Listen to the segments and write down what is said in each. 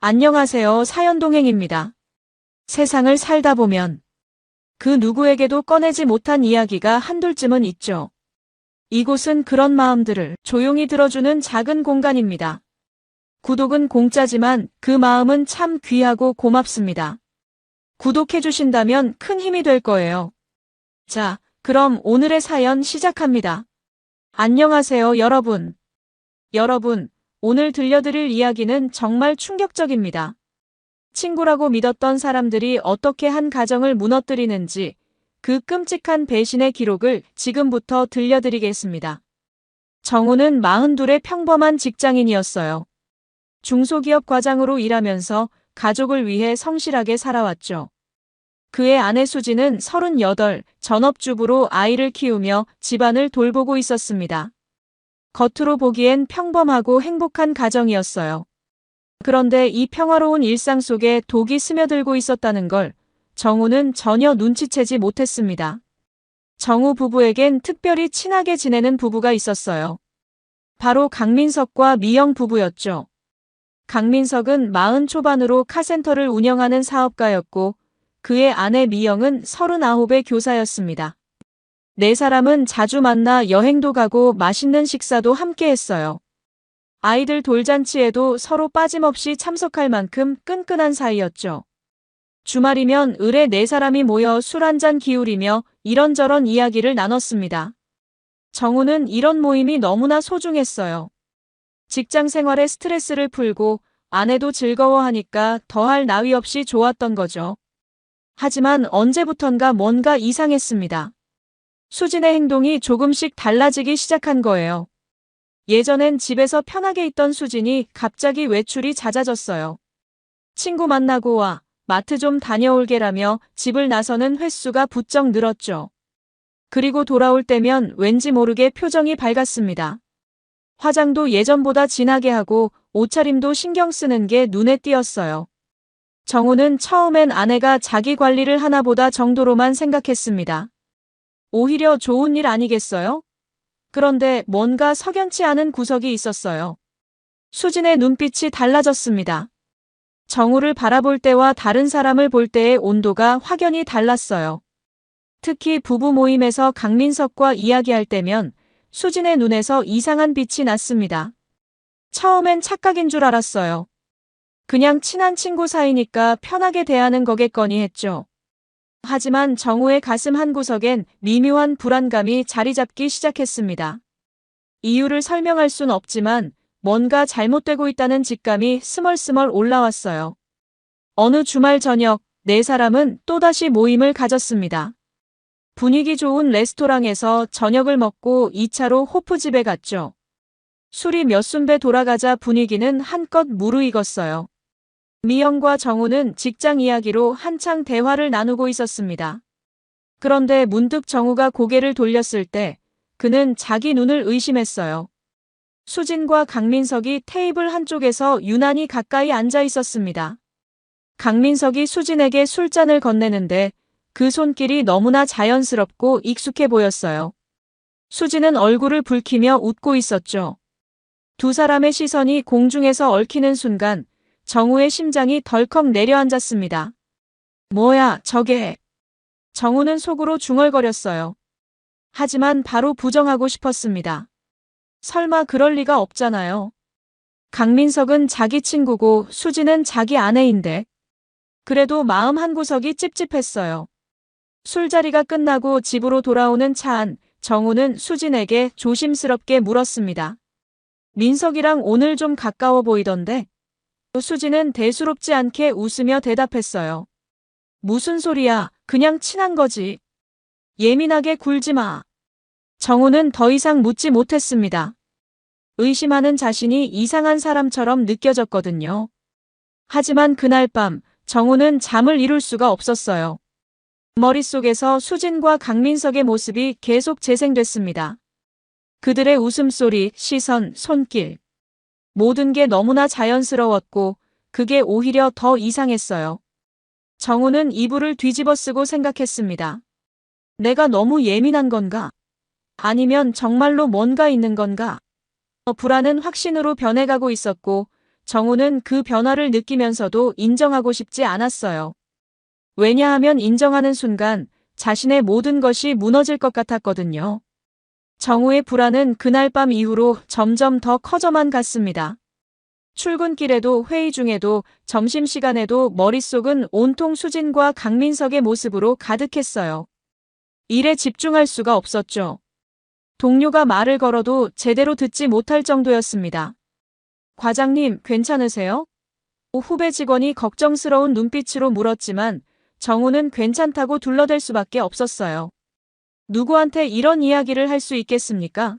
안녕하세요. 사연동행입니다. 세상을 살다 보면 그 누구에게도 꺼내지 못한 이야기가 한둘쯤은 있죠. 이곳은 그런 마음들을 조용히 들어주는 작은 공간입니다. 구독은 공짜지만 그 마음은 참 귀하고 고맙습니다. 구독해주신다면 큰 힘이 될 거예요. 자, 그럼 오늘의 사연 시작합니다. 안녕하세요, 여러분. 오늘 들려드릴 이야기는 정말 충격적입니다. 친구라고 믿었던 사람들이 어떻게 한 가정을 무너뜨리는지 그 끔찍한 배신의 기록을 지금부터 들려드리겠습니다. 정우는 42의 평범한 직장인이었어요. 중소기업 과장으로 일하면서 가족을 위해 성실하게 살아왔죠. 그의 아내 수지는 38, 전업주부로 아이를 키우며 집안을 돌보고 있었습니다. 겉으로 보기엔 평범하고 행복한 가정이었어요. 그런데 이 평화로운 일상 속에 독이 스며들고 있었다는 걸 정우는 전혀 눈치채지 못했습니다. 정우 부부에겐 특별히 친하게 지내는 부부가 있었어요. 바로 강민석과 미영 부부였죠. 강민석은 40 초반으로 카센터를 운영하는 사업가였고 그의 아내 미영은 39의 교사였습니다. 네 사람은 자주 만나 여행도 가고 맛있는 식사도 함께 했어요. 아이들 돌잔치에도 서로 빠짐없이 참석할 만큼 끈끈한 사이였죠. 주말이면 을에 네 사람이 모여 술 한잔 기울이며 이런저런 이야기를 나눴습니다. 정우는 이런 모임이 너무나 소중했어요. 직장 생활에 스트레스를 풀고 아내도 즐거워하니까 더할 나위 없이 좋았던 거죠. 하지만 언제부턴가 뭔가 이상했습니다. 수진의 행동이 조금씩 달라지기 시작한 거예요. 예전엔 집에서 편하게 있던 수진이 갑자기 외출이 잦아졌어요. 친구 만나고 와, 마트 좀 다녀올게라며 집을 나서는 횟수가 부쩍 늘었죠. 그리고 돌아올 때면 왠지 모르게 표정이 밝았습니다. 화장도 예전보다 진하게 하고 옷차림도 신경 쓰는 게 눈에 띄었어요. 정우는 처음엔 아내가 자기 관리를 하나 보다 정도로만 생각했습니다. 오히려 좋은 일 아니겠어요? 그런데 뭔가 석연치 않은 구석이 있었어요. 수진의 눈빛이 달라졌습니다. 정우를 바라볼 때와 다른 사람을 볼 때의 온도가 확연히 달랐어요. 특히 부부 모임에서 강민석과 이야기할 때면 수진의 눈에서 이상한 빛이 났습니다. 처음엔 착각인 줄 알았어요. 그냥 친한 친구 사이니까 편하게 대하는 거겠거니 했죠. 하지만 정우의 가슴 한구석엔 미묘한 불안감이 자리 잡기 시작했습니다. 이유를 설명할 순 없지만 뭔가 잘못되고 있다는 직감이 스멀스멀 올라왔어요. 어느 주말 저녁, 네 사람은 또다시 모임을 가졌습니다. 분위기 좋은 레스토랑에서 저녁을 먹고 2차로 호프집에 갔죠. 술이 몇 순배 돌아가자 분위기는 한껏 무르익었어요. 미영과 정우는 직장 이야기로 한창 대화를 나누고 있었습니다. 그런데 문득 정우가 고개를 돌렸을 때 그는 자기 눈을 의심했어요. 수진과 강민석이 테이블 한쪽에서 유난히 가까이 앉아 있었습니다. 강민석이 수진에게 술잔을 건네는데 그 손길이 너무나 자연스럽고 익숙해 보였어요. 수진은 얼굴을 붉히며 웃고 있었죠. 두 사람의 시선이 공중에서 얽히는 순간 정우의 심장이 덜컥 내려앉았습니다. 뭐야, 저게. 정우는 속으로 중얼거렸어요. 하지만 바로 부정하고 싶었습니다. 설마 그럴 리가 없잖아요. 강민석은 자기 친구고 수지는 자기 아내인데. 그래도 마음 한구석이 찝찝했어요. 술자리가 끝나고 집으로 돌아오는 차 안, 정우는 수진에게 조심스럽게 물었습니다. 민석이랑 오늘 좀 가까워 보이던데. 수지는 대수롭지 않게 웃으며 대답했어요. 무슨 소리야, 그냥 친한 거지. 예민하게 굴지 마. 정우는 더 이상 묻지 못했습니다. 의심하는 자신이 이상한 사람처럼 느껴졌거든요. 하지만 그날 밤 정우는 잠을 이룰 수가 없었어요. 머릿속에서 수진과 강민석의 모습이 계속 재생됐습니다. 그들의 웃음소리, 시선, 손길. 모든 게 너무나 자연스러웠고 그게 오히려 더 이상했어요. 정우는 이불을 뒤집어 쓰고 생각했습니다. 내가 너무 예민한 건가? 아니면 정말로 뭔가 있는 건가? 불안은 확신으로 변해가고 있었고 정우는 그 변화를 느끼면서도 인정하고 싶지 않았어요. 왜냐하면 인정하는 순간 자신의 모든 것이 무너질 것 같았거든요. 정우의 불안은 그날 밤 이후로 점점 더 커져만 갔습니다. 출근길에도 회의 중에도 점심시간에도 머릿속은 온통 수진과 강민석의 모습으로 가득했어요. 일에 집중할 수가 없었죠. 동료가 말을 걸어도 제대로 듣지 못할 정도였습니다. 과장님, 괜찮으세요? 후배 직원이 걱정스러운 눈빛으로 물었지만 정우는 괜찮다고 둘러댈 수밖에 없었어요. 누구한테 이런 이야기를 할 수 있겠습니까?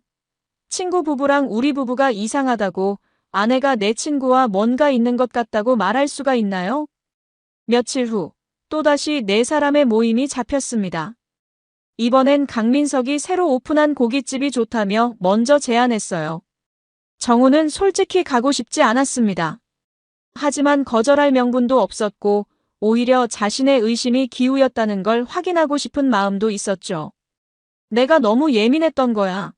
친구 부부랑 우리 부부가 이상하다고, 아내가 내 친구와 뭔가 있는 것 같다고 말할 수가 있나요? 며칠 후, 또다시 네 사람의 모임이 잡혔습니다. 이번엔 강민석이 새로 오픈한 고깃집이 좋다며 먼저 제안했어요. 정우는 솔직히 가고 싶지 않았습니다. 하지만 거절할 명분도 없었고, 오히려 자신의 의심이 기우였다는 걸 확인하고 싶은 마음도 있었죠. 내가 너무 예민했던 거야.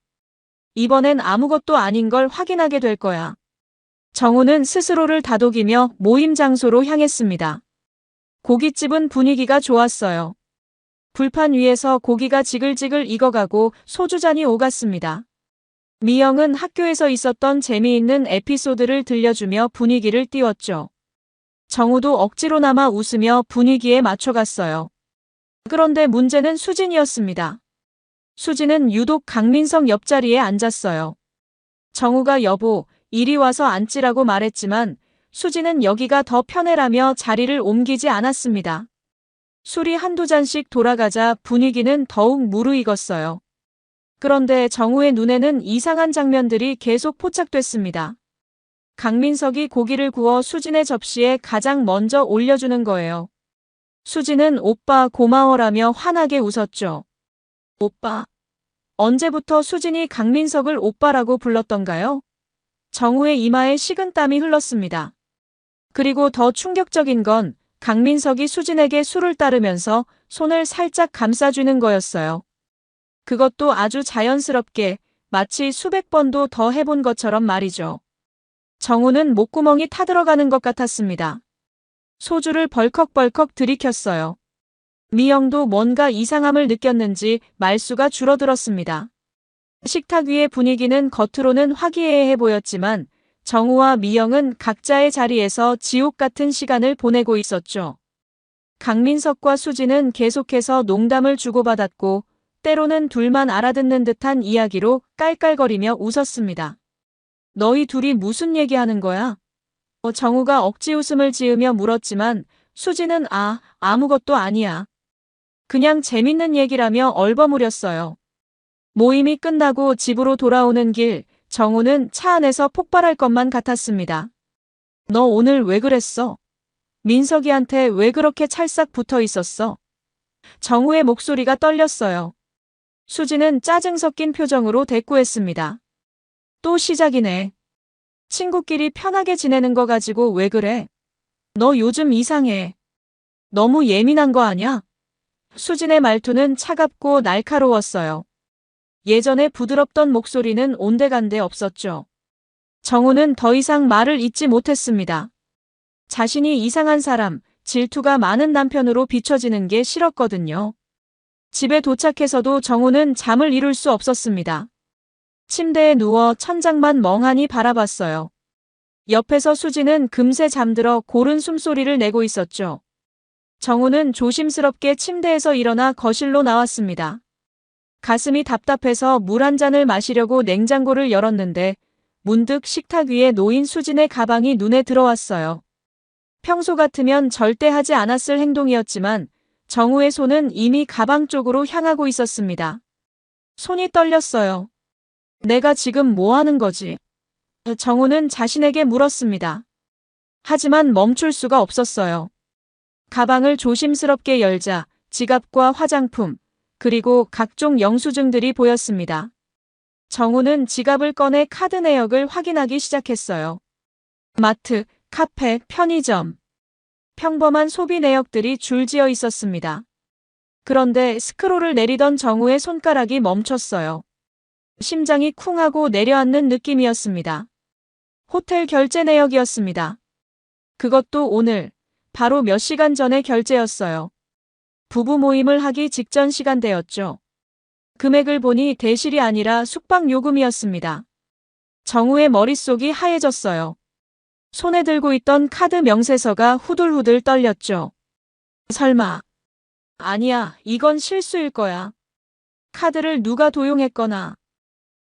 이번엔 아무것도 아닌 걸 확인하게 될 거야. 정우는 스스로를 다독이며 모임 장소로 향했습니다. 고깃집은 분위기가 좋았어요. 불판 위에서 고기가 지글지글 익어가고 소주잔이 오갔습니다. 미영은 학교에서 있었던 재미있는 에피소드를 들려주며 분위기를 띄웠죠. 정우도 억지로나마 웃으며 분위기에 맞춰갔어요. 그런데 문제는 수진이었습니다. 수진은 유독 강민석 옆자리에 앉았어요. 정우가 여보, 이리 와서 앉지라고 말했지만 수진은 여기가 더 편해라며 자리를 옮기지 않았습니다. 술이 한두 잔씩 돌아가자 분위기는 더욱 무르익었어요. 그런데 정우의 눈에는 이상한 장면들이 계속 포착됐습니다. 강민석이 고기를 구워 수진의 접시에 가장 먼저 올려주는 거예요. 수진은 오빠 고마워라며 환하게 웃었죠. 오빠. 언제부터 수진이 강민석을 오빠라고 불렀던가요? 정우의 이마에 식은땀이 흘렀습니다. 그리고 더 충격적인 건 강민석이 수진에게 술을 따르면서 손을 살짝 감싸주는 거였어요. 그것도 아주 자연스럽게, 마치 수백 번도 더 해본 것처럼 말이죠. 정우는 목구멍이 타들어가는 것 같았습니다. 소주를 벌컥벌컥 들이켰어요. 미영도 뭔가 이상함을 느꼈는지 말수가 줄어들었습니다. 식탁 위의 분위기는 겉으로는 화기애애해 보였지만 정우와 미영은 각자의 자리에서 지옥 같은 시간을 보내고 있었죠. 강민석과 수진은 계속해서 농담을 주고받았고 때로는 둘만 알아듣는 듯한 이야기로 깔깔거리며 웃었습니다. 너희 둘이 무슨 얘기하는 거야? 정우가 억지 웃음을 지으며 물었지만 수진은 아무것도 아니야. 그냥 재밌는 얘기라며 얼버무렸어요. 모임이 끝나고 집으로 돌아오는 길, 정우는 차 안에서 폭발할 것만 같았습니다. 너 오늘 왜 그랬어? 민석이한테 왜 그렇게 찰싹 붙어 있었어? 정우의 목소리가 떨렸어요. 수지는 짜증 섞인 표정으로 대꾸했습니다. 또 시작이네. 친구끼리 편하게 지내는 거 가지고 왜 그래? 너 요즘 이상해. 너무 예민한 거 아냐? 수진의 말투는 차갑고 날카로웠어요. 예전에 부드럽던 목소리는 온데간데 없었죠. 정우는 더 이상 말을 잇지 못했습니다. 자신이 이상한 사람, 질투가 많은 남편으로 비춰지는 게 싫었거든요. 집에 도착해서도 정우는 잠을 이룰 수 없었습니다. 침대에 누워 천장만 멍하니 바라봤어요. 옆에서 수지는 금세 잠들어 고른 숨소리를 내고 있었죠. 정우는 조심스럽게 침대에서 일어나 거실로 나왔습니다. 가슴이 답답해서 물 한 잔을 마시려고 냉장고를 열었는데 문득 식탁 위에 놓인 수진의 가방이 눈에 들어왔어요. 평소 같으면 절대 하지 않았을 행동이었지만 정우의 손은 이미 가방 쪽으로 향하고 있었습니다. 손이 떨렸어요. 내가 지금 뭐 하는 거지? 정우는 자신에게 물었습니다. 하지만 멈출 수가 없었어요. 가방을 조심스럽게 열자 지갑과 화장품, 그리고 각종 영수증들이 보였습니다. 정우는 지갑을 꺼내 카드 내역을 확인하기 시작했어요. 마트, 카페, 편의점. 평범한 소비 내역들이 줄지어 있었습니다. 그런데 스크롤을 내리던 정우의 손가락이 멈췄어요. 심장이 쿵 하고 내려앉는 느낌이었습니다. 호텔 결제 내역이었습니다. 그것도 오늘, 바로 몇 시간 전에 결제였어요. 부부 모임을 하기 직전 시간대였죠. 금액을 보니 대실이 아니라 숙박 요금이었습니다. 정우의 머릿속이 하얘졌어요. 손에 들고 있던 카드 명세서가 후들후들 떨렸죠. 설마. 아니야, 이건 실수일 거야. 카드를 누가 도용했거나.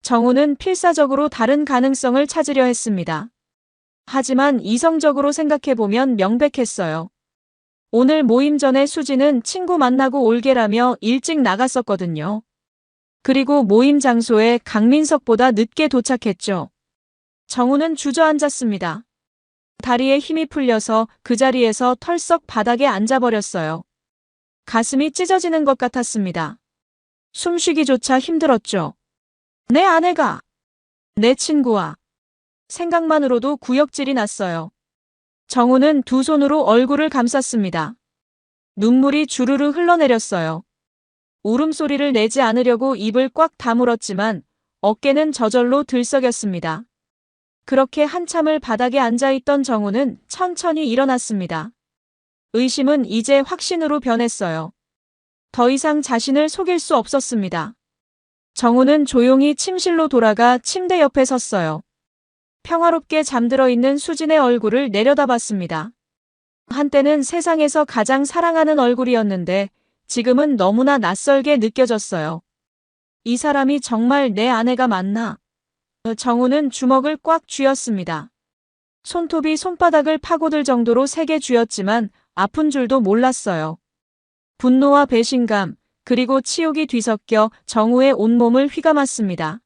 정우는 필사적으로 다른 가능성을 찾으려 했습니다. 하지만 이성적으로 생각해보면 명백했어요. 오늘 모임 전에 수지는 친구 만나고 올게라며 일찍 나갔었거든요. 그리고 모임 장소에 강민석보다 늦게 도착했죠. 정우는 주저앉았습니다. 다리에 힘이 풀려서 그 자리에서 털썩 바닥에 앉아버렸어요. 가슴이 찢어지는 것 같았습니다. 숨쉬기조차 힘들었죠. 내 아내가, 내 친구와 생각만으로도 구역질이 났어요. 정우는 두 손으로 얼굴을 감쌌습니다. 눈물이 주르르 흘러내렸어요. 울음소리를 내지 않으려고 입을 꽉 다물었지만 어깨는 저절로 들썩였습니다. 그렇게 한참을 바닥에 앉아있던 정우는 천천히 일어났습니다. 의심은 이제 확신으로 변했어요. 더 이상 자신을 속일 수 없었습니다. 정우는 조용히 침실로 돌아가 침대 옆에 섰어요. 평화롭게 잠들어 있는 수진의 얼굴을 내려다봤습니다. 한때는 세상에서 가장 사랑하는 얼굴이었는데 지금은 너무나 낯설게 느껴졌어요. 이 사람이 정말 내 아내가 맞나? 정우는 주먹을 꽉 쥐었습니다. 손톱이 손바닥을 파고들 정도로 세게 쥐었지만 아픈 줄도 몰랐어요. 분노와 배신감, 그리고 치욕이 뒤섞여 정우의 온몸을 휘감았습니다.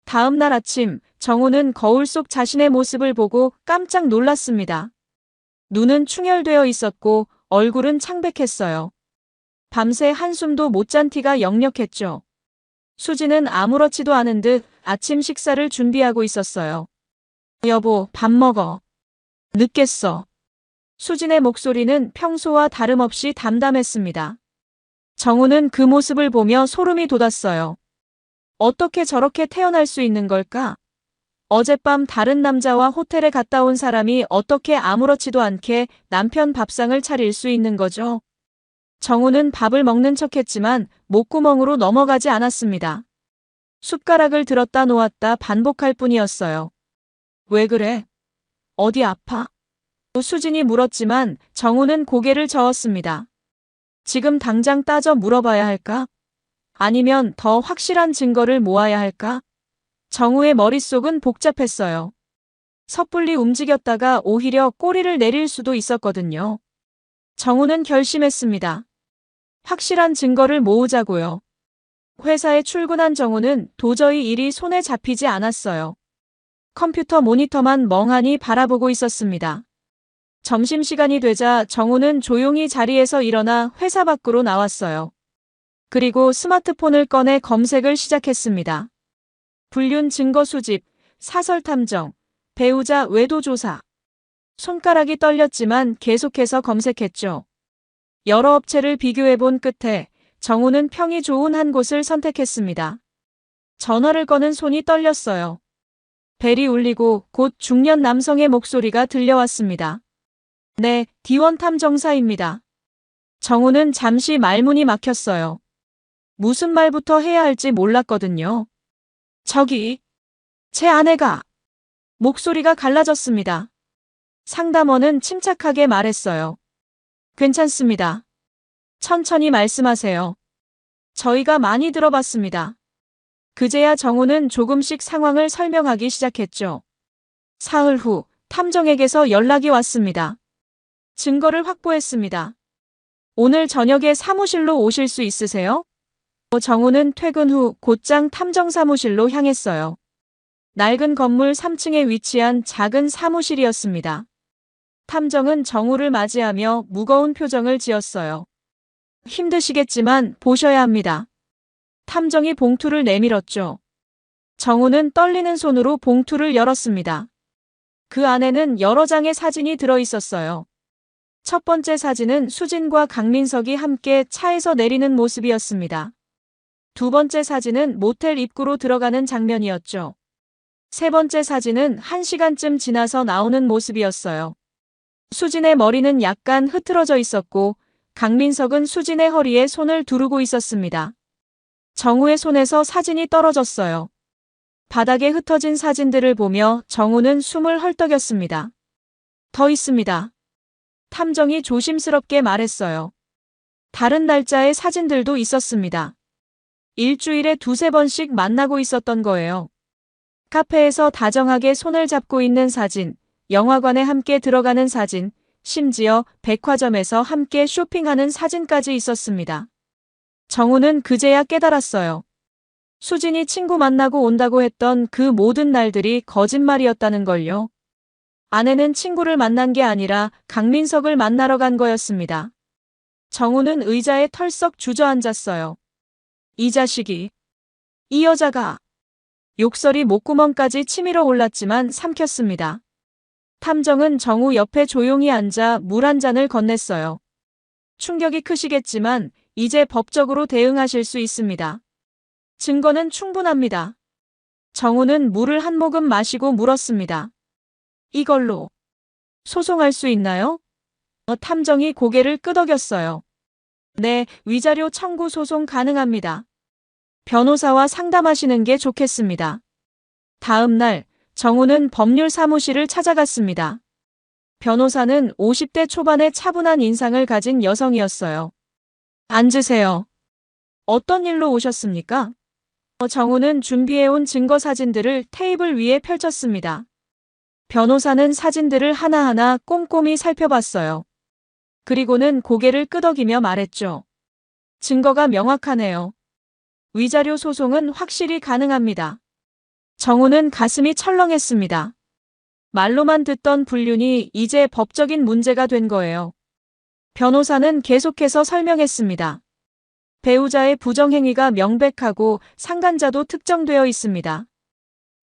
다음 날 아침, 정우는 거울 속 자신의 모습을 보고 깜짝 놀랐습니다. 눈은 충혈되어 있었고 얼굴은 창백했어요. 밤새 한숨도 못 잔 티가 역력했죠. 수지는 아무렇지도 않은 듯 아침 식사를 준비하고 있었어요. 여보, 밥 먹어. 늦겠어. 수진의 목소리는 평소와 다름없이 담담했습니다. 정우는 그 모습을 보며 소름이 돋았어요. 어떻게 저렇게 태어날 수 있는 걸까? 어젯밤 다른 남자와 호텔에 갔다 온 사람이 어떻게 아무렇지도 않게 남편 밥상을 차릴 수 있는 거죠? 정우는 밥을 먹는 척했지만 목구멍으로 넘어가지 않았습니다. 숟가락을 들었다 놓았다 반복할 뿐이었어요. 왜 그래? 어디 아파? 수진이 물었지만 정우는 고개를 저었습니다. 지금 당장 따져 물어봐야 할까? 아니면 더 확실한 증거를 모아야 할까? 정우의 머릿속은 복잡했어요. 섣불리 움직였다가 오히려 꼬리를 내릴 수도 있었거든요. 정우는 결심했습니다. 확실한 증거를 모으자고요. 회사에 출근한 정우는 도저히 일이 손에 잡히지 않았어요. 컴퓨터 모니터만 멍하니 바라보고 있었습니다. 점심시간이 되자 정우는 조용히 자리에서 일어나 회사 밖으로 나왔어요. 그리고 스마트폰을 꺼내 검색을 시작했습니다. 불륜 증거 수집, 사설 탐정, 배우자 외도 조사. 손가락이 떨렸지만 계속해서 검색했죠. 여러 업체를 비교해본 끝에 정우는 평이 좋은 한 곳을 선택했습니다. 전화를 거는 손이 떨렸어요. 벨이 울리고 곧 중년 남성의 목소리가 들려왔습니다. 네, D1 탐정사입니다. 정우는 잠시 말문이 막혔어요. 무슨 말부터 해야 할지 몰랐거든요. 저기, 제 아내가. 목소리가 갈라졌습니다. 상담원은 침착하게 말했어요. 괜찮습니다. 천천히 말씀하세요. 저희가 많이 들어봤습니다. 그제야 정우는 조금씩 상황을 설명하기 시작했죠. 사흘 후 탐정에게서 연락이 왔습니다. 증거를 확보했습니다. 오늘 저녁에 사무실로 오실 수 있으세요? 정우는 퇴근 후 곧장 탐정 사무실로 향했어요. 낡은 건물 3층에 위치한 작은 사무실이었습니다. 탐정은 정우를 맞이하며 무거운 표정을 지었어요. 힘드시겠지만 보셔야 합니다. 탐정이 봉투를 내밀었죠. 정우는 떨리는 손으로 봉투를 열었습니다. 그 안에는 여러 장의 사진이 들어 있었어요. 첫 번째 사진은 수진과 강민석이 함께 차에서 내리는 모습이었습니다. 두 번째 사진은 모텔 입구로 들어가는 장면이었죠. 세 번째 사진은 1시간쯤 지나서 나오는 모습이었어요. 수진의 머리는 약간 흐트러져 있었고 강민석은 수진의 허리에 손을 두르고 있었습니다. 정우의 손에서 사진이 떨어졌어요. 바닥에 흩어진 사진들을 보며 정우는 숨을 헐떡였습니다. 더 있습니다. 탐정이 조심스럽게 말했어요. 다른 날짜의 사진들도 있었습니다. 일주일에 두세 번씩 만나고 있었던 거예요. 카페에서 다정하게 손을 잡고 있는 사진, 영화관에 함께 들어가는 사진, 심지어 백화점에서 함께 쇼핑하는 사진까지 있었습니다. 정우는 그제야 깨달았어요. 수진이 친구 만나고 온다고 했던 그 모든 날들이 거짓말이었다는 걸요. 아내는 친구를 만난 게 아니라 강민석을 만나러 간 거였습니다. 정우는 의자에 털썩 주저앉았어요. 이 자식이, 이 여자가. 욕설이 목구멍까지 치밀어 올랐지만 삼켰습니다. 탐정은 정우 옆에 조용히 앉아 물 한 잔을 건넸어요. 충격이 크시겠지만 이제 법적으로 대응하실 수 있습니다. 증거는 충분합니다. 정우는 물을 한 모금 마시고 물었습니다. 이걸로 소송할 수 있나요? 탐정이 고개를 끄덕였어요. 네, 위자료 청구 소송 가능합니다. 변호사와 상담하시는 게 좋겠습니다. 다음 날 정우는 법률 사무실을 찾아갔습니다. 변호사는 50대 초반의 차분한 인상을 가진 여성이었어요. 앉으세요. 어떤 일로 오셨습니까? 정우는 준비해온 증거 사진들을 테이블 위에 펼쳤습니다. 변호사는 사진들을 하나하나 꼼꼼히 살펴봤어요. 그리고는 고개를 끄덕이며 말했죠. 증거가 명확하네요. 위자료 소송은 확실히 가능합니다. 정우는 가슴이 철렁했습니다. 말로만 듣던 불륜이 이제 법적인 문제가 된 거예요. 변호사는 계속해서 설명했습니다. 배우자의 부정행위가 명백하고 상간자도 특정되어 있습니다.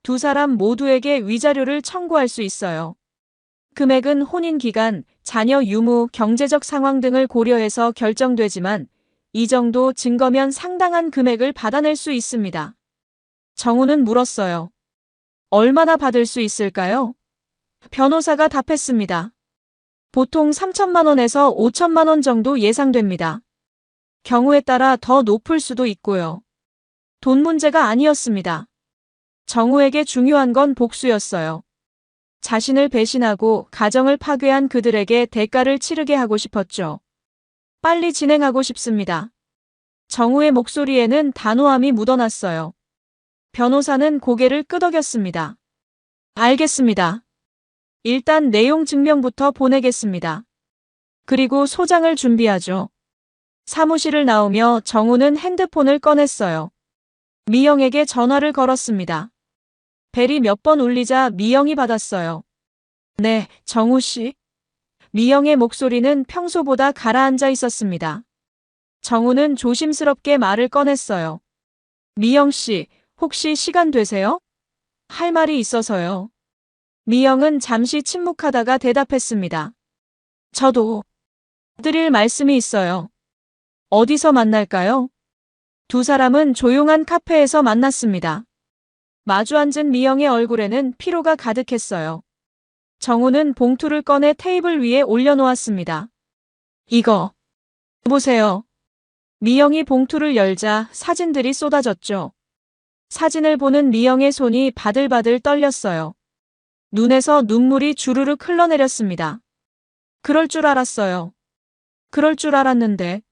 두 사람 모두에게 위자료를 청구할 수 있어요. 금액은 혼인 기간, 자녀 유무, 경제적 상황 등을 고려해서 결정되지만 이 정도 증거면 상당한 금액을 받아낼 수 있습니다. 정우는 물었어요. 얼마나 받을 수 있을까요? 변호사가 답했습니다. 보통 3천만 원에서 5천만 원 정도 예상됩니다. 경우에 따라 더 높을 수도 있고요. 돈 문제가 아니었습니다. 정우에게 중요한 건 복수였어요. 자신을 배신하고 가정을 파괴한 그들에게 대가를 치르게 하고 싶었죠. 빨리 진행하고 싶습니다. 정우의 목소리에는 단호함이 묻어났어요. 변호사는 고개를 끄덕였습니다. 알겠습니다. 일단 내용 증명부터 보내겠습니다. 그리고 소장을 준비하죠. 사무실을 나오며 정우는 핸드폰을 꺼냈어요. 미영에게 전화를 걸었습니다. 벨이 몇 번 울리자 미영이 받았어요. 네, 정우 씨. 미영의 목소리는 평소보다 가라앉아 있었습니다. 정우는 조심스럽게 말을 꺼냈어요. 미영 씨, 혹시 시간 되세요? 할 말이 있어서요. 미영은 잠시 침묵하다가 대답했습니다. 저도 드릴 말씀이 있어요. 어디서 만날까요? 두 사람은 조용한 카페에서 만났습니다. 마주 앉은 미영의 얼굴에는 피로가 가득했어요. 정우는 봉투를 꺼내 테이블 위에 올려놓았습니다. 이거 보세요. 미영이 봉투를 열자 사진들이 쏟아졌죠. 사진을 보는 미영의 손이 바들바들 떨렸어요. 눈에서 눈물이 주르륵 흘러내렸습니다. 그럴 줄 알았어요. 그럴 줄 알았는데.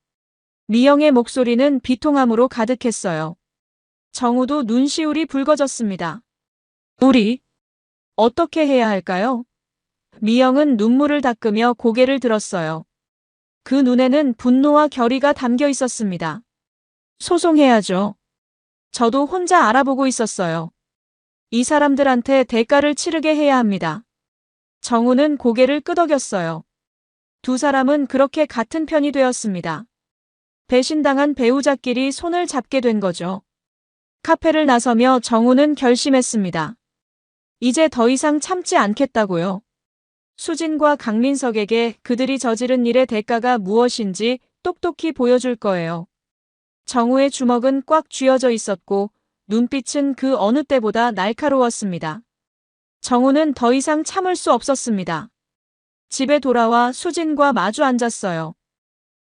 미영의 목소리는 비통함으로 가득했어요. 정우도 눈시울이 붉어졌습니다. 우리 어떻게 해야 할까요? 미영은 눈물을 닦으며 고개를 들었어요. 그 눈에는 분노와 결의가 담겨 있었습니다. 소송해야죠. 저도 혼자 알아보고 있었어요. 이 사람들한테 대가를 치르게 해야 합니다. 정우는 고개를 끄덕였어요. 두 사람은 그렇게 같은 편이 되었습니다. 배신당한 배우자끼리 손을 잡게 된 거죠. 카페를 나서며 정우는 결심했습니다. 이제 더 이상 참지 않겠다고요. 수진과 강민석에게 그들이 저지른 일의 대가가 무엇인지 똑똑히 보여줄 거예요. 정우의 주먹은 꽉 쥐어져 있었고 눈빛은 그 어느 때보다 날카로웠습니다. 정우는 더 이상 참을 수 없었습니다. 집에 돌아와 수진과 마주 앉았어요.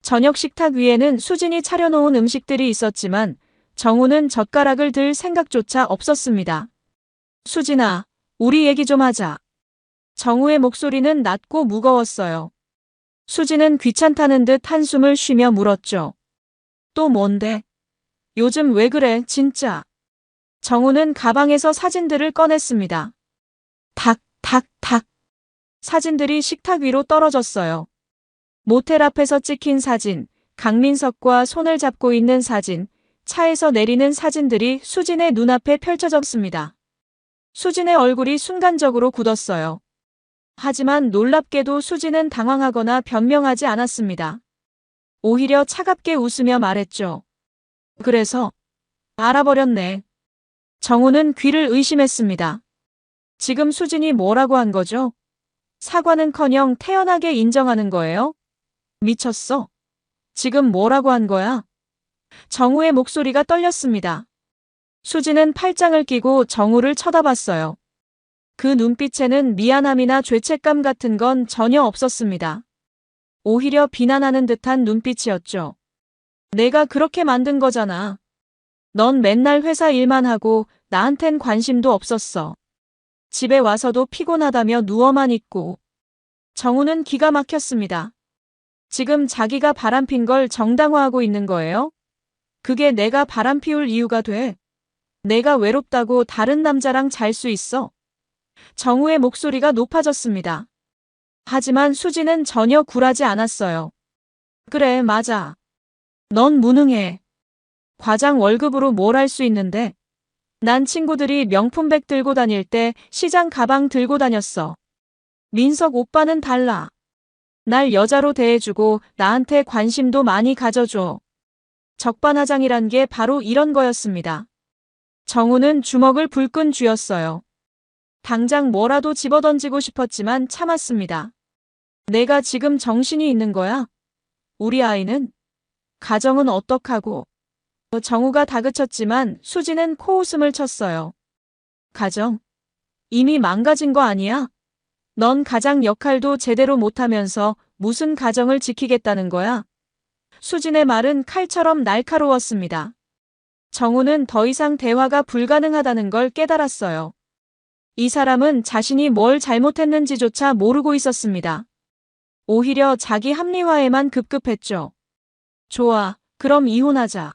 저녁 식탁 위에는 수진이 차려놓은 음식들이 있었지만 정우는 젓가락을 들 생각조차 없었습니다. 수진아, 우리 얘기 좀 하자. 정우의 목소리는 낮고 무거웠어요. 수진은 귀찮다는 듯 한숨을 쉬며 물었죠. 또 뭔데? 요즘 왜 그래, 진짜? 정우는 가방에서 사진들을 꺼냈습니다. 탁, 탁, 탁. 사진들이 식탁 위로 떨어졌어요. 모텔 앞에서 찍힌 사진, 강민석과 손을 잡고 있는 사진, 차에서 내리는 사진들이 수진의 눈앞에 펼쳐졌습니다. 수진의 얼굴이 순간적으로 굳었어요. 하지만 놀랍게도 수진은 당황하거나 변명하지 않았습니다. 오히려 차갑게 웃으며 말했죠. 그래서 알아버렸네. 정우는 귀를 의심했습니다. 지금 수진이 뭐라고 한 거죠? 사과는커녕 태연하게 인정하는 거예요? 미쳤어. 지금 뭐라고 한 거야? 정우의 목소리가 떨렸습니다. 수진은 팔짱을 끼고 정우를 쳐다봤어요. 그 눈빛에는 미안함이나 죄책감 같은 건 전혀 없었습니다. 오히려 비난하는 듯한 눈빛이었죠. 내가 그렇게 만든 거잖아. 넌 맨날 회사 일만 하고 나한텐 관심도 없었어. 집에 와서도 피곤하다며 누워만 있고. 정우는 기가 막혔습니다. 지금 자기가 바람핀 걸 정당화하고 있는 거예요? 그게 내가 바람피울 이유가 돼? 내가 외롭다고 다른 남자랑 잘 수 있어? 정우의 목소리가 높아졌습니다. 하지만 수지는 전혀 굴하지 않았어요. 그래, 맞아. 넌 무능해. 과장 월급으로 뭘 할 수 있는데? 난 친구들이 명품백 들고 다닐 때 시장 가방 들고 다녔어. 민석 오빠는 달라. 날 여자로 대해주고 나한테 관심도 많이 가져줘. 적반하장이란 게 바로 이런 거였습니다. 정우는 주먹을 불끈 쥐었어요. 당장 뭐라도 집어던지고 싶었지만 참았습니다. 내가 지금 정신이 있는 거야? 우리 아이는? 가정은 어떡하고? 정우가 다그쳤지만 수지는 코웃음을 쳤어요. 가정? 이미 망가진 거 아니야? 넌 가장 역할도 제대로 못하면서 무슨 가정을 지키겠다는 거야? 수진의 말은 칼처럼 날카로웠습니다. 정우는 더 이상 대화가 불가능하다는 걸 깨달았어요. 이 사람은 자신이 뭘 잘못했는지조차 모르고 있었습니다. 오히려 자기 합리화에만 급급했죠. 좋아, 그럼 이혼하자.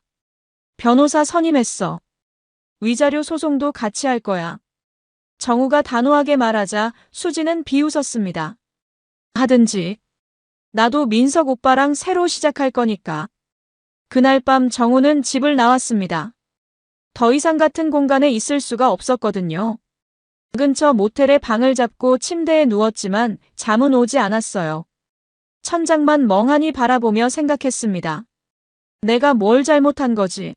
변호사 선임했어. 위자료 소송도 같이 할 거야. 정우가 단호하게 말하자 수지는 비웃었습니다. 하든지. 나도 민석 오빠랑 새로 시작할 거니까. 그날 밤 정우는 집을 나왔습니다. 더 이상 같은 공간에 있을 수가 없었거든요. 근처 모텔에 방을 잡고 침대에 누웠지만 잠은 오지 않았어요. 천장만 멍하니 바라보며 생각했습니다. 내가 뭘 잘못한 거지?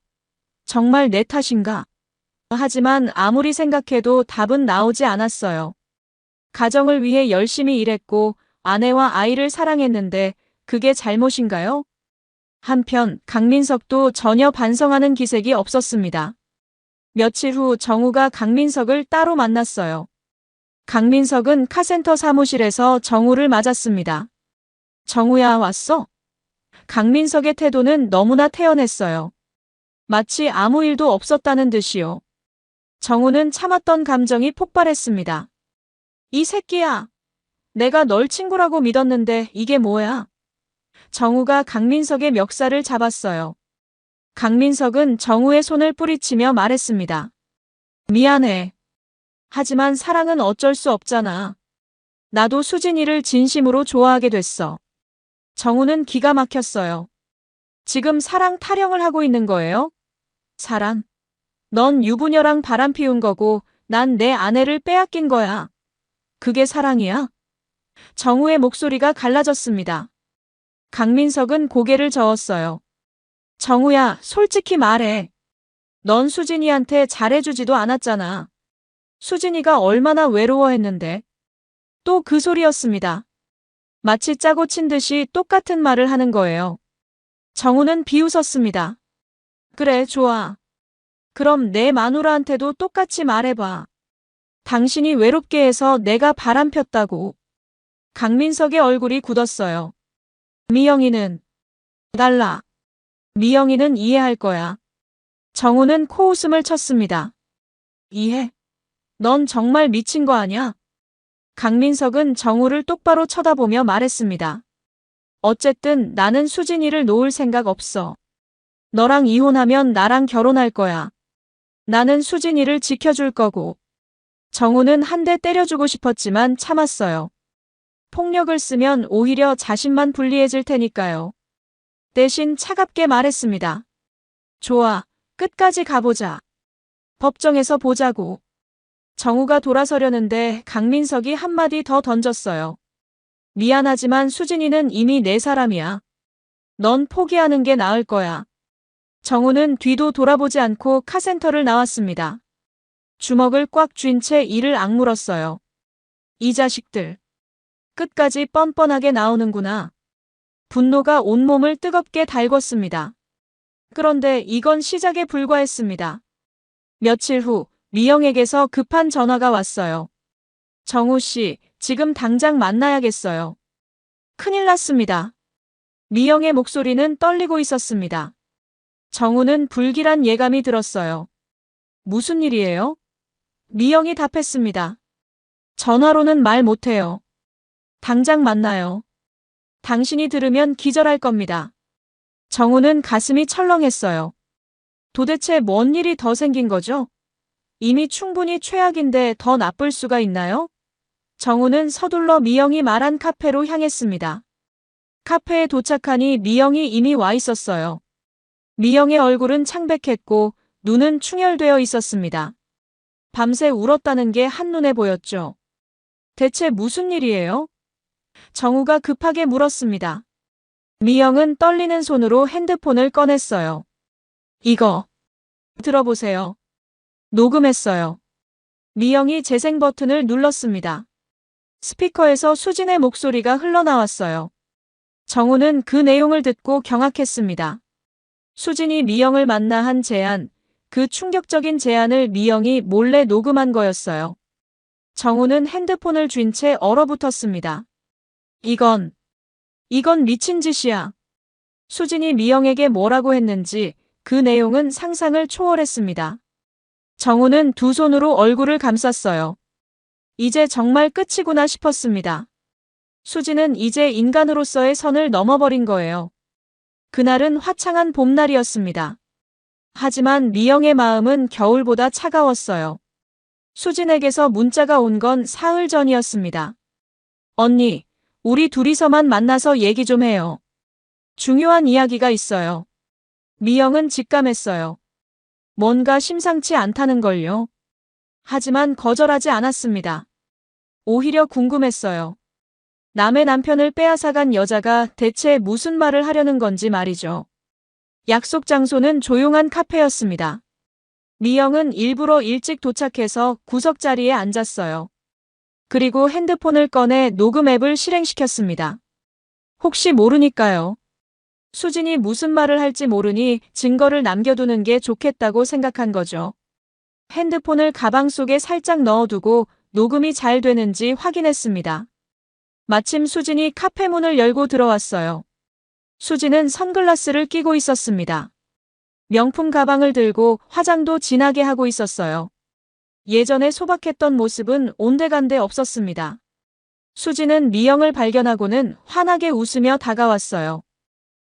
정말 내 탓인가? 하지만 아무리 생각해도 답은 나오지 않았어요. 가정을 위해 열심히 일했고 아내와 아이를 사랑했는데 그게 잘못인가요? 한편 강민석도 전혀 반성하는 기색이 없었습니다. 며칠 후 정우가 강민석을 따로 만났어요. 강민석은 카센터 사무실에서 정우를 맞았습니다. 정우야, 왔어? 강민석의 태도는 너무나 태연했어요. 마치 아무 일도 없었다는 듯이요. 정우는 참았던 감정이 폭발했습니다. 이 새끼야! 내가 널 친구라고 믿었는데 이게 뭐야? 정우가 강민석의 멱살을 잡았어요. 강민석은 정우의 손을 뿌리치며 말했습니다. 미안해. 하지만 사랑은 어쩔 수 없잖아. 나도 수진이를 진심으로 좋아하게 됐어. 정우는 기가 막혔어요. 지금 사랑 타령을 하고 있는 거예요? 사랑? 넌 유부녀랑 바람 피운 거고 난 내 아내를 빼앗긴 거야. 그게 사랑이야? 정우의 목소리가 갈라졌습니다. 강민석은 고개를 저었어요. 정우야, 솔직히 말해. 넌 수진이한테 잘해주지도 않았잖아. 수진이가 얼마나 외로워했는데. 또 그 소리였습니다. 마치 짜고 친 듯이 똑같은 말을 하는 거예요. 정우는 비웃었습니다. 그래, 좋아. 그럼 내 마누라한테도 똑같이 말해봐. 당신이 외롭게 해서 내가 바람 폈다고. 강민석의 얼굴이 굳었어요. 미영이는 달라. 미영이는 이해할 거야. 정우는 코웃음을 쳤습니다. 이해? 넌 정말 미친 거 아냐? 강민석은 정우를 똑바로 쳐다보며 말했습니다. 어쨌든 나는 수진이를 놓을 생각 없어. 너랑 이혼하면 나랑 결혼할 거야. 나는 수진이를 지켜줄 거고. 정우는 한 대 때려주고 싶었지만 참았어요. 폭력을 쓰면 오히려 자신만 불리해질 테니까요. 대신 차갑게 말했습니다. 좋아, 끝까지 가보자. 법정에서 보자고. 정우가 돌아서려는데 강민석이 한마디 더 던졌어요. 미안하지만 수진이는 이미 내 사람이야. 넌 포기하는 게 나을 거야. 정우는 뒤도 돌아보지 않고 카센터를 나왔습니다. 주먹을 꽉 쥔 채 이를 악물었어요. 이 자식들. 끝까지 뻔뻔하게 나오는구나. 분노가 온몸을 뜨겁게 달궜습니다. 그런데 이건 시작에 불과했습니다. 며칠 후 미영에게서 급한 전화가 왔어요. 정우 씨, 지금 당장 만나야겠어요. 큰일 났습니다. 미영의 목소리는 떨리고 있었습니다. 정우는 불길한 예감이 들었어요. 무슨 일이에요? 미영이 답했습니다. 전화로는 말 못해요. 당장 만나요. 당신이 들으면 기절할 겁니다. 정우는 가슴이 철렁했어요. 도대체 뭔 일이 더 생긴 거죠? 이미 충분히 최악인데 더 나쁠 수가 있나요? 정우는 서둘러 미영이 말한 카페로 향했습니다. 카페에 도착하니 미영이 이미 와 있었어요. 미영의 얼굴은 창백했고 눈은 충혈되어 있었습니다. 밤새 울었다는 게 한눈에 보였죠. 대체 무슨 일이에요? 정우가 급하게 물었습니다. 미영은 떨리는 손으로 핸드폰을 꺼냈어요. 이거 들어보세요. 녹음했어요. 미영이 재생 버튼을 눌렀습니다. 스피커에서 수진의 목소리가 흘러나왔어요. 정우는 그 내용을 듣고 경악했습니다. 수진이 미영을 만나 한 제안, 그 충격적인 제안을 미영이 몰래 녹음한 거였어요. 정우는 핸드폰을 쥔 채 얼어붙었습니다. 이건 미친 짓이야. 수진이 미영에게 뭐라고 했는지 그 내용은 상상을 초월했습니다. 정우는 두 손으로 얼굴을 감쌌어요. 이제 정말 끝이구나 싶었습니다. 수진은 이제 인간으로서의 선을 넘어버린 거예요. 그날은 화창한 봄날이었습니다. 하지만 미영의 마음은 겨울보다 차가웠어요. 수진에게서 문자가 온 건 사흘 전이었습니다. 언니, 우리 둘이서만 만나서 얘기 좀 해요. 중요한 이야기가 있어요. 미영은 직감했어요. 뭔가 심상치 않다는걸요. 하지만 거절하지 않았습니다. 오히려 궁금했어요. 남의 남편을 빼앗아간 여자가 대체 무슨 말을 하려는 건지 말이죠. 약속 장소는 조용한 카페였습니다. 미영은 일부러 일찍 도착해서 구석자리에 앉았어요. 그리고 핸드폰을 꺼내 녹음 앱을 실행시켰습니다. 혹시 모르니까요. 수진이 무슨 말을 할지 모르니 증거를 남겨두는 게 좋겠다고 생각한 거죠. 핸드폰을 가방 속에 살짝 넣어두고 녹음이 잘 되는지 확인했습니다. 마침 수진이 카페 문을 열고 들어왔어요. 수진은 선글라스를 끼고 있었습니다. 명품 가방을 들고 화장도 진하게 하고 있었어요. 예전에 소박했던 모습은 온데간데 없었습니다. 수진은 미영을 발견하고는 환하게 웃으며 다가왔어요.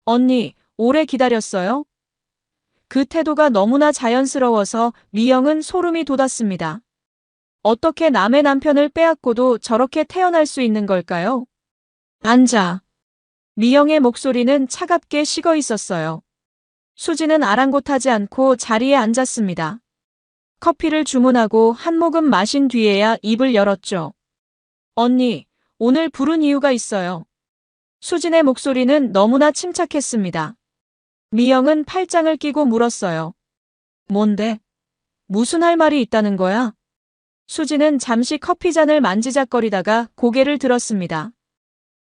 언니, 오래 기다렸어요? 그 태도가 너무나 자연스러워서 미영은 소름이 돋았습니다. 어떻게 남의 남편을 빼앗고도 저렇게 태어날 수 있는 걸까요? 앉아. 미영의 목소리는 차갑게 식어 있었어요. 수진은 아랑곳하지 않고 자리에 앉았습니다. 커피를 주문하고 한 모금 마신 뒤에야 입을 열었죠. 언니, 오늘 부른 이유가 있어요. 수진의 목소리는 너무나 침착했습니다. 미영은 팔짱을 끼고 물었어요. 뭔데? 무슨 할 말이 있다는 거야? 수진은 잠시 커피잔을 만지작거리다가 고개를 들었습니다.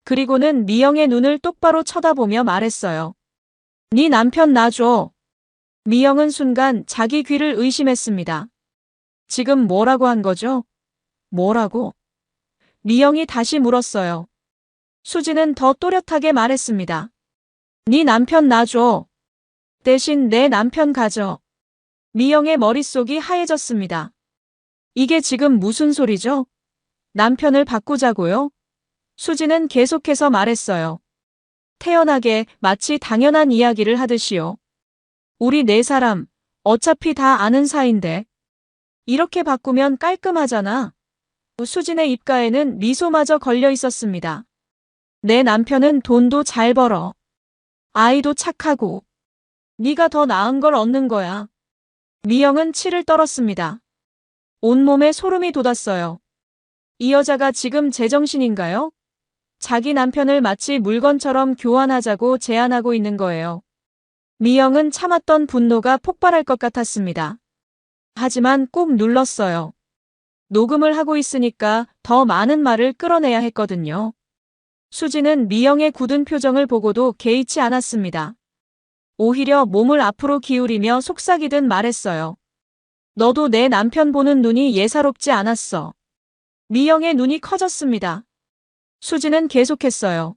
그리고는 미영의 눈을 똑바로 쳐다보며 말했어요. 네 남편 놔줘. 미영은 순간 자기 귀를 의심했습니다. 지금 뭐라고 한 거죠? 뭐라고? 미영이 다시 물었어요. 수지는 더 또렷하게 말했습니다. 네 남편 놔줘. 대신 내 남편 가져. 미영의 머릿속이 하얘졌습니다. 이게 지금 무슨 소리죠? 남편을 바꾸자고요? 수지는 계속해서 말했어요. 태연하게 마치 당연한 이야기를 하듯이요. 우리 네 사람 어차피 다 아는 사이인데 이렇게 바꾸면 깔끔하잖아. 수진의 입가에는 미소마저 걸려 있었습니다. 내 남편은 돈도 잘 벌어. 아이도 착하고. 네가 더 나은 걸 얻는 거야. 미영은 치를 떨었습니다. 온몸에 소름이 돋았어요. 이 여자가 지금 제정신인가요? 자기 남편을 마치 물건처럼 교환하자고 제안하고 있는 거예요. 미영은 참았던 분노가 폭발할 것 같았습니다. 하지만 꾹 눌렀어요. 녹음을 하고 있으니까 더 많은 말을 끌어내야 했거든요. 수지는 미영의 굳은 표정을 보고도 개의치 않았습니다. 오히려 몸을 앞으로 기울이며 속삭이듯 말했어요. 너도 내 남편 보는 눈이 예사롭지 않았어. 미영의 눈이 커졌습니다. 수지는 계속했어요.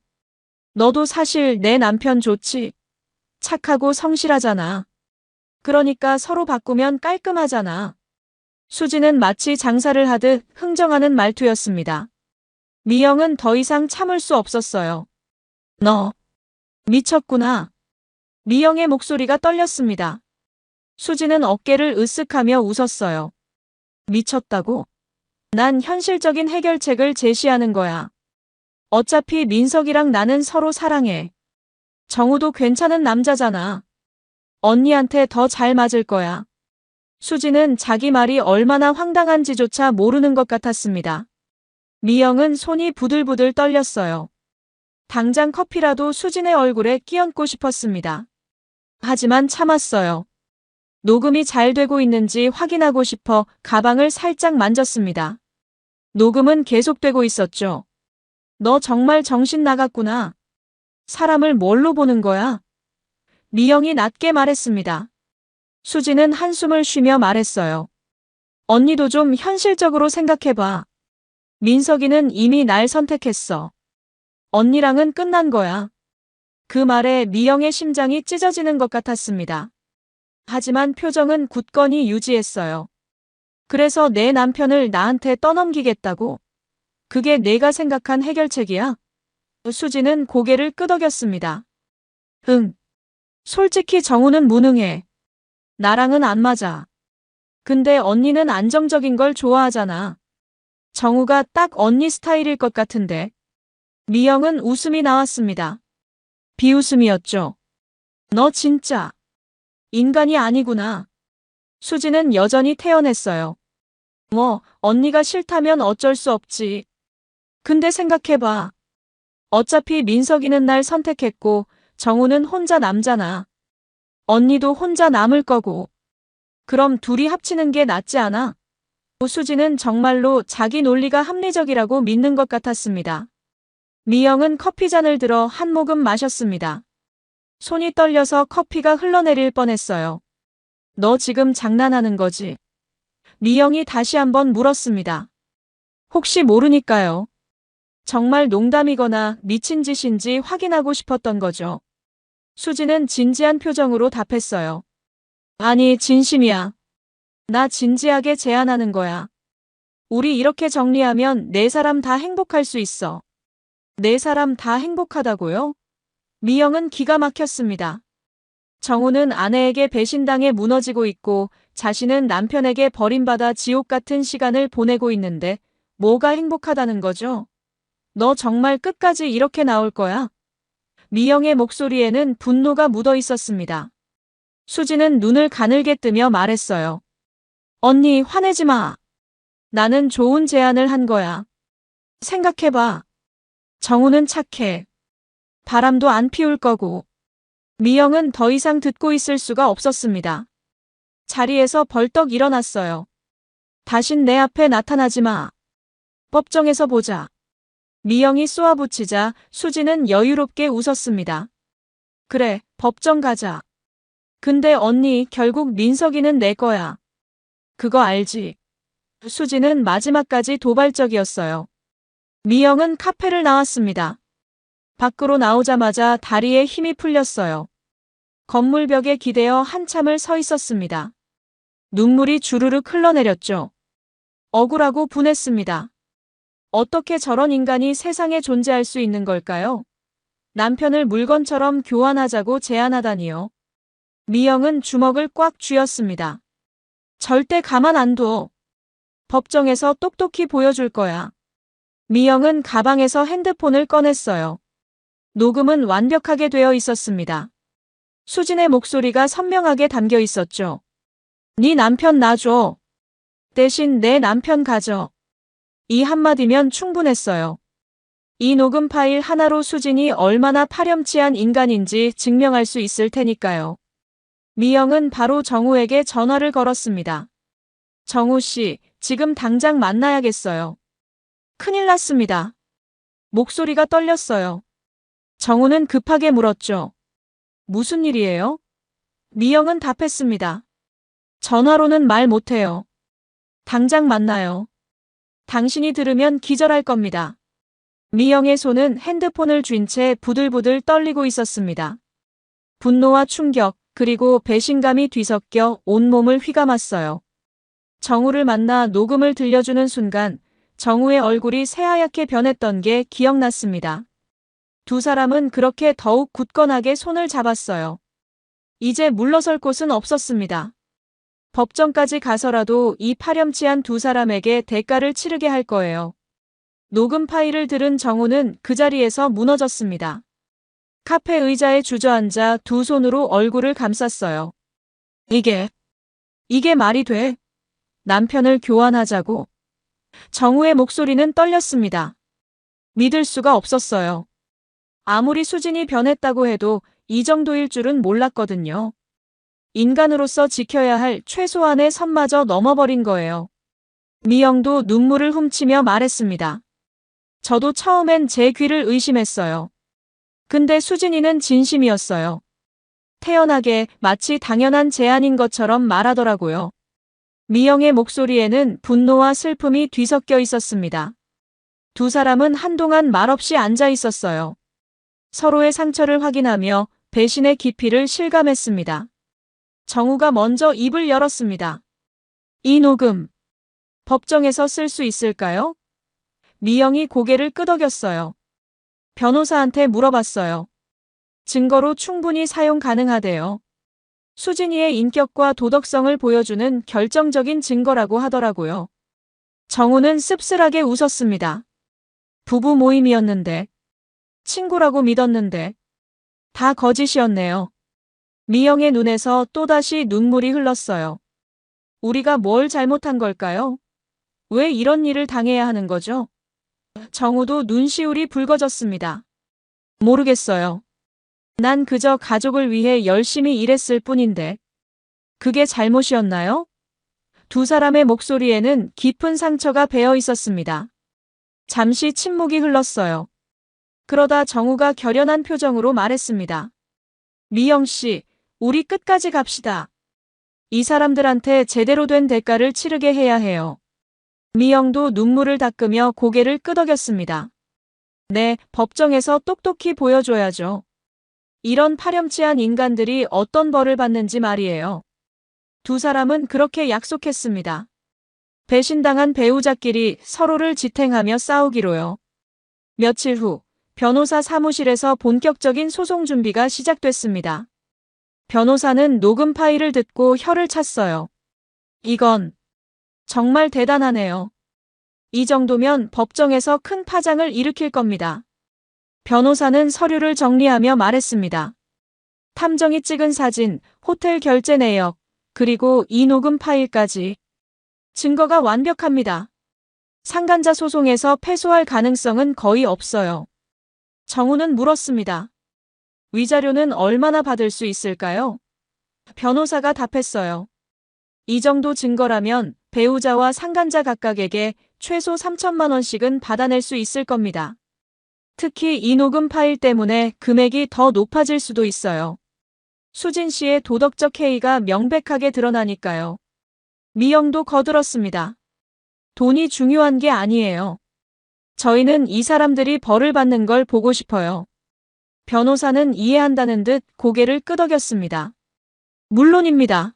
너도 사실 내 남편 좋지. 착하고 성실하잖아. 그러니까 서로 바꾸면 깔끔하잖아. 수지는 마치 장사를 하듯 흥정하는 말투였습니다. 미영은 더 이상 참을 수 없었어요. 너 미쳤구나. 미영의 목소리가 떨렸습니다. 수지는 어깨를 으쓱하며 웃었어요. 미쳤다고? 난 현실적인 해결책을 제시하는 거야. 어차피 민석이랑 나는 서로 사랑해. 정우도 괜찮은 남자잖아. 언니한테 더 잘 맞을 거야. 수지는 자기 말이 얼마나 황당한지조차 모르는 것 같았습니다. 미영은 손이 부들부들 떨렸어요. 당장 커피라도 수진의 얼굴에 끼얹고 싶었습니다. 하지만 참았어요. 녹음이 잘 되고 있는지 확인하고 싶어 가방을 살짝 만졌습니다. 녹음은 계속되고 있었죠. 너 정말 정신 나갔구나. 사람을 뭘로 보는 거야? 미영이 낮게 말했습니다. 수지는 한숨을 쉬며 말했어요. 언니도 좀 현실적으로 생각해봐. 민석이는 이미 날 선택했어. 언니랑은 끝난 거야. 그 말에 미영의 심장이 찢어지는 것 같았습니다. 하지만 표정은 굳건히 유지했어요. 그래서 내 남편을 나한테 떠넘기겠다고? 그게 내가 생각한 해결책이야? 수지는 고개를 끄덕였습니다. 응. 솔직히 정우는 무능해. 나랑은 안 맞아. 근데 언니는 안정적인 걸 좋아하잖아. 정우가 딱 언니 스타일일 것 같은데. 미영은 웃음이 나왔습니다. 비웃음이었죠. 너 진짜 인간이 아니구나. 수지는 여전히 태연했어요. 뭐, 언니가 싫다면 어쩔 수 없지. 근데 생각해봐. 어차피 민석이는 날 선택했고 정우는 혼자 남잖아. 언니도 혼자 남을 거고. 그럼 둘이 합치는 게 낫지 않아? 수지는 정말로 자기 논리가 합리적이라고 믿는 것 같았습니다. 미영은 커피잔을 들어 한 모금 마셨습니다. 손이 떨려서 커피가 흘러내릴 뻔했어요. 너 지금 장난하는 거지? 미영이 다시 한번 물었습니다. 혹시 모르니까요. 정말 농담이거나 미친 짓인지 확인하고 싶었던 거죠. 수지는 진지한 표정으로 답했어요. 아니, 진심이야. 나 진지하게 제안하는 거야. 우리 이렇게 정리하면 네 사람 다 행복할 수 있어. 네 사람 다 행복하다고요? 미영은 기가 막혔습니다. 정우는 아내에게 배신당해 무너지고 있고 자신은 남편에게 버림받아 지옥 같은 시간을 보내고 있는데 뭐가 행복하다는 거죠? 너 정말 끝까지 이렇게 나올 거야? 미영의 목소리에는 분노가 묻어 있었습니다. 수지는 눈을 가늘게 뜨며 말했어요. 언니, 화내지 마. 나는 좋은 제안을 한 거야. 생각해봐. 정우는 착해. 바람도 안 피울 거고. 미영은 더 이상 듣고 있을 수가 없었습니다. 자리에서 벌떡 일어났어요. 다신 내 앞에 나타나지 마. 법정에서 보자. 미영이 쏘아붙이자 수지는 여유롭게 웃었습니다. 그래, 법정 가자. 근데 언니, 결국 민석이는 내 거야. 그거 알지? 수지는 마지막까지 도발적이었어요. 미영은 카페를 나왔습니다. 밖으로 나오자마자 다리에 힘이 풀렸어요. 건물 벽에 기대어 한참을 서 있었습니다. 눈물이 주르륵 흘러내렸죠. 억울하고 분했습니다. 어떻게 저런 인간이 세상에 존재할 수 있는 걸까요? 남편을 물건처럼 교환하자고 제안하다니요. 미영은 주먹을 꽉 쥐었습니다. 절대 가만 안 둬. 법정에서 똑똑히 보여줄 거야. 미영은 가방에서 핸드폰을 꺼냈어요. 녹음은 완벽하게 되어 있었습니다. 수진의 목소리가 선명하게 담겨 있었죠. 네 남편 놔줘. 대신 내 남편 가져. 이 한마디면 충분했어요. 이 녹음 파일 하나로 수진이 얼마나 파렴치한 인간인지 증명할 수 있을 테니까요. 미영은 바로 정우에게 전화를 걸었습니다. 정우 씨, 지금 당장 만나야겠어요. 큰일 났습니다. 목소리가 떨렸어요. 정우는 급하게 물었죠. 무슨 일이에요? 미영은 답했습니다. 전화로는 말 못해요. 당장 만나요. 당신이 들으면 기절할 겁니다. 미영의 손은 핸드폰을 쥔 채 부들부들 떨리고 있었습니다. 분노와 충격, 그리고 배신감이 뒤섞여 온몸을 휘감았어요. 정우를 만나 녹음을 들려주는 순간 정우의 얼굴이 새하얗게 변했던 게 기억났습니다. 두 사람은 그렇게 더욱 굳건하게 손을 잡았어요. 이제 물러설 곳은 없었습니다. 법정까지 가서라도 이 파렴치한 두 사람에게 대가를 치르게 할 거예요. 녹음 파일을 들은 정우는 그 자리에서 무너졌습니다. 카페 의자에 주저앉아 두 손으로 얼굴을 감쌌어요. 이게 말이 돼? 남편을 교환하자고. 정우의 목소리는 떨렸습니다. 믿을 수가 없었어요. 아무리 수진이 변했다고 해도 이 정도일 줄은 몰랐거든요. 인간으로서 지켜야 할 최소한의 선마저 넘어버린 거예요. 미영도 눈물을 훔치며 말했습니다. 저도 처음엔 제 귀를 의심했어요. 근데 수진이는 진심이었어요. 태연하게 마치 당연한 제안인 것처럼 말하더라고요. 미영의 목소리에는 분노와 슬픔이 뒤섞여 있었습니다. 두 사람은 한동안 말없이 앉아 있었어요. 서로의 상처를 확인하며 배신의 깊이를 실감했습니다. 정우가 먼저 입을 열었습니다. 이 녹음, 법정에서 쓸 수 있을까요? 미영이 고개를 끄덕였어요. 변호사한테 물어봤어요. 증거로 충분히 사용 가능하대요. 수진이의 인격과 도덕성을 보여주는 결정적인 증거라고 하더라고요. 정우는 씁쓸하게 웃었습니다. 부부 모임이었는데, 친구라고 믿었는데, 다 거짓이었네요. 미영의 눈에서 또다시 눈물이 흘렀어요. 우리가 뭘 잘못한 걸까요? 왜 이런 일을 당해야 하는 거죠? 정우도 눈시울이 붉어졌습니다. 모르겠어요. 난 그저 가족을 위해 열심히 일했을 뿐인데. 그게 잘못이었나요? 두 사람의 목소리에는 깊은 상처가 배어 있었습니다. 잠시 침묵이 흘렀어요. 그러다 정우가 결연한 표정으로 말했습니다. 미영 씨, 우리 끝까지 갑시다. 이 사람들한테 제대로 된 대가를 치르게 해야 해요. 미영도 눈물을 닦으며 고개를 끄덕였습니다. 네, 법정에서 똑똑히 보여줘야죠. 이런 파렴치한 인간들이 어떤 벌을 받는지 말이에요. 두 사람은 그렇게 약속했습니다. 배신당한 배우자끼리 서로를 지탱하며 싸우기로요. 며칠 후, 변호사 사무실에서 본격적인 소송 준비가 시작됐습니다. 변호사는 녹음 파일을 듣고 혀를 찼어요. 이건 정말 대단하네요. 이 정도면 법정에서 큰 파장을 일으킬 겁니다. 변호사는 서류를 정리하며 말했습니다. 탐정이 찍은 사진, 호텔 결제 내역, 그리고 이 녹음 파일까지. 증거가 완벽합니다. 상간자 소송에서 패소할 가능성은 거의 없어요. 정우는 물었습니다. 위자료는 얼마나 받을 수 있을까요? 변호사가 답했어요. 이 정도 증거라면 배우자와 상간자 각각에게 최소 3천만 원씩은 받아낼 수 있을 겁니다. 특히 이 녹음 파일 때문에 금액이 더 높아질 수도 있어요. 수진 씨의 도덕적 해이가 명백하게 드러나니까요. 미영도 거들었습니다. 돈이 중요한 게 아니에요. 저희는 이 사람들이 벌을 받는 걸 보고 싶어요. 변호사는 이해한다는 듯 고개를 끄덕였습니다. 물론입니다.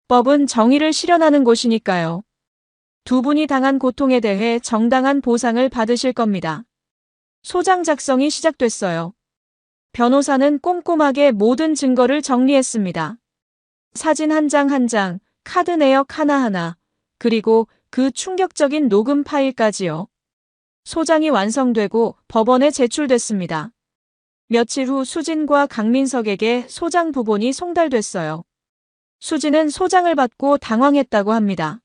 법은 정의를 실현하는 곳이니까요. 두 분이 당한 고통에 대해 정당한 보상을 받으실 겁니다. 소장 작성이 시작됐어요. 변호사는 꼼꼼하게 모든 증거를 정리했습니다. 사진 한 장 한 장, 카드 내역 하나하나, 그리고 그 충격적인 녹음 파일까지요. 소장이 완성되고 법원에 제출됐습니다. 며칠 후 수진과 강민석에게 소장 부본이 송달됐어요. 수진은 소장을 받고 당황했다고 합니다.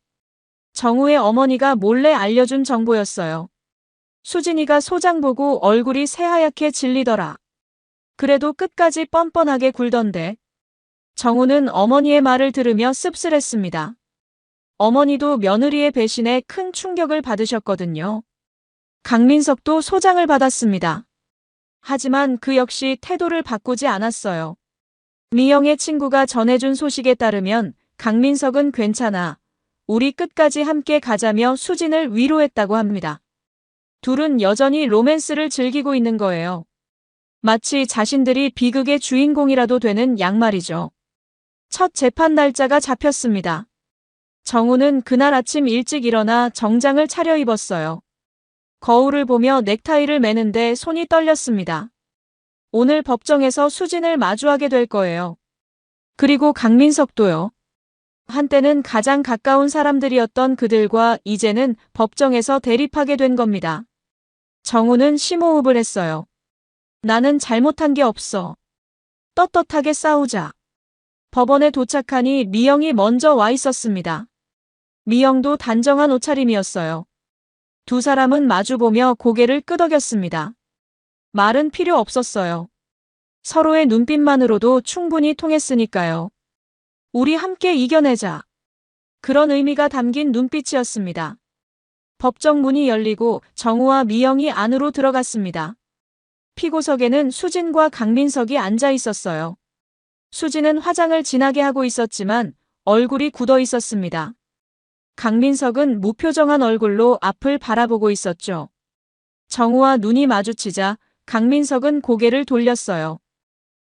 정우의 어머니가 몰래 알려준 정보였어요. 수진이가 소장 보고 얼굴이 새하얗게 질리더라. 그래도 끝까지 뻔뻔하게 굴던데. 정우는 어머니의 말을 들으며 씁쓸했습니다. 어머니도 며느리의 배신에 큰 충격을 받으셨거든요. 강민석도 소장을 받았습니다. 하지만 그 역시 태도를 바꾸지 않았어요. 미영의 친구가 전해준 소식에 따르면 강민석은 괜찮아. 우리 끝까지 함께 가자며 수진을 위로했다고 합니다. 둘은 여전히 로맨스를 즐기고 있는 거예요. 마치 자신들이 비극의 주인공이라도 되는 양말이죠. 첫 재판 날짜가 잡혔습니다. 정우는 그날 아침 일찍 일어나 정장을 차려입었어요. 거울을 보며 넥타이를 매는데 손이 떨렸습니다. 오늘 법정에서 수진을 마주하게 될 거예요. 그리고 강민석도요. 한때는 가장 가까운 사람들이었던 그들과 이제는 법정에서 대립하게 된 겁니다. 정우는 심호흡을 했어요. 나는 잘못한 게 없어. 떳떳하게 싸우자. 법원에 도착하니 미영이 먼저 와 있었습니다. 미영도 단정한 옷차림이었어요. 두 사람은 마주보며 고개를 끄덕였습니다. 말은 필요 없었어요. 서로의 눈빛만으로도 충분히 통했으니까요. 우리 함께 이겨내자. 그런 의미가 담긴 눈빛이었습니다. 법정 문이 열리고 정우와 미영이 안으로 들어갔습니다. 피고석에는 수진과 강민석이 앉아 있었어요. 수진은 화장을 진하게 하고 있었지만 얼굴이 굳어 있었습니다. 강민석은 무표정한 얼굴로 앞을 바라보고 있었죠. 정우와 눈이 마주치자 강민석은 고개를 돌렸어요.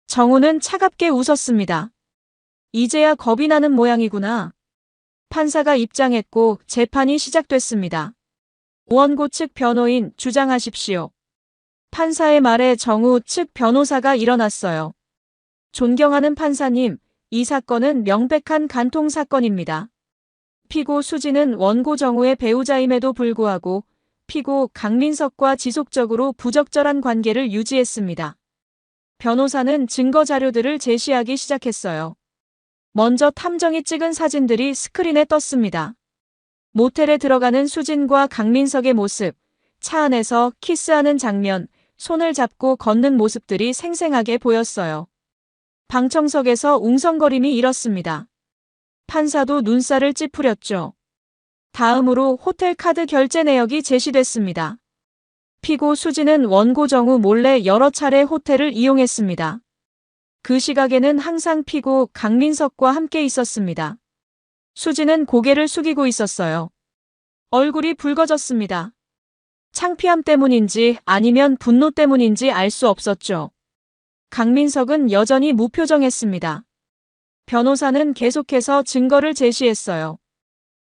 정우는 차갑게 웃었습니다. 이제야 겁이 나는 모양이구나. 판사가 입장했고 재판이 시작됐습니다. 원고 측 변호인 주장하십시오. 판사의 말에 정우 측 변호사가 일어났어요. 존경하는 판사님, 이 사건은 명백한 간통 사건입니다. 피고 수진은 원고 정우의 배우자임에도 불구하고 피고 강민석과 지속적으로 부적절한 관계를 유지했습니다. 변호사는 증거 자료들을 제시하기 시작했어요. 먼저 탐정이 찍은 사진들이 스크린에 떴습니다. 모텔에 들어가는 수진과 강민석의 모습, 차 안에서 키스하는 장면, 손을 잡고 걷는 모습들이 생생하게 보였어요. 방청석에서 웅성거림이 일었습니다. 판사도 눈살을 찌푸렸죠. 다음으로 호텔 카드 결제 내역이 제시됐습니다. 피고 수진은 원고 정우 몰래 여러 차례 호텔을 이용했습니다. 그 시각에는 항상 피고 강민석과 함께 있었습니다. 수진은 고개를 숙이고 있었어요. 얼굴이 붉어졌습니다. 창피함 때문인지 아니면 분노 때문인지 알 수 없었죠. 강민석은 여전히 무표정했습니다. 변호사는 계속해서 증거를 제시했어요.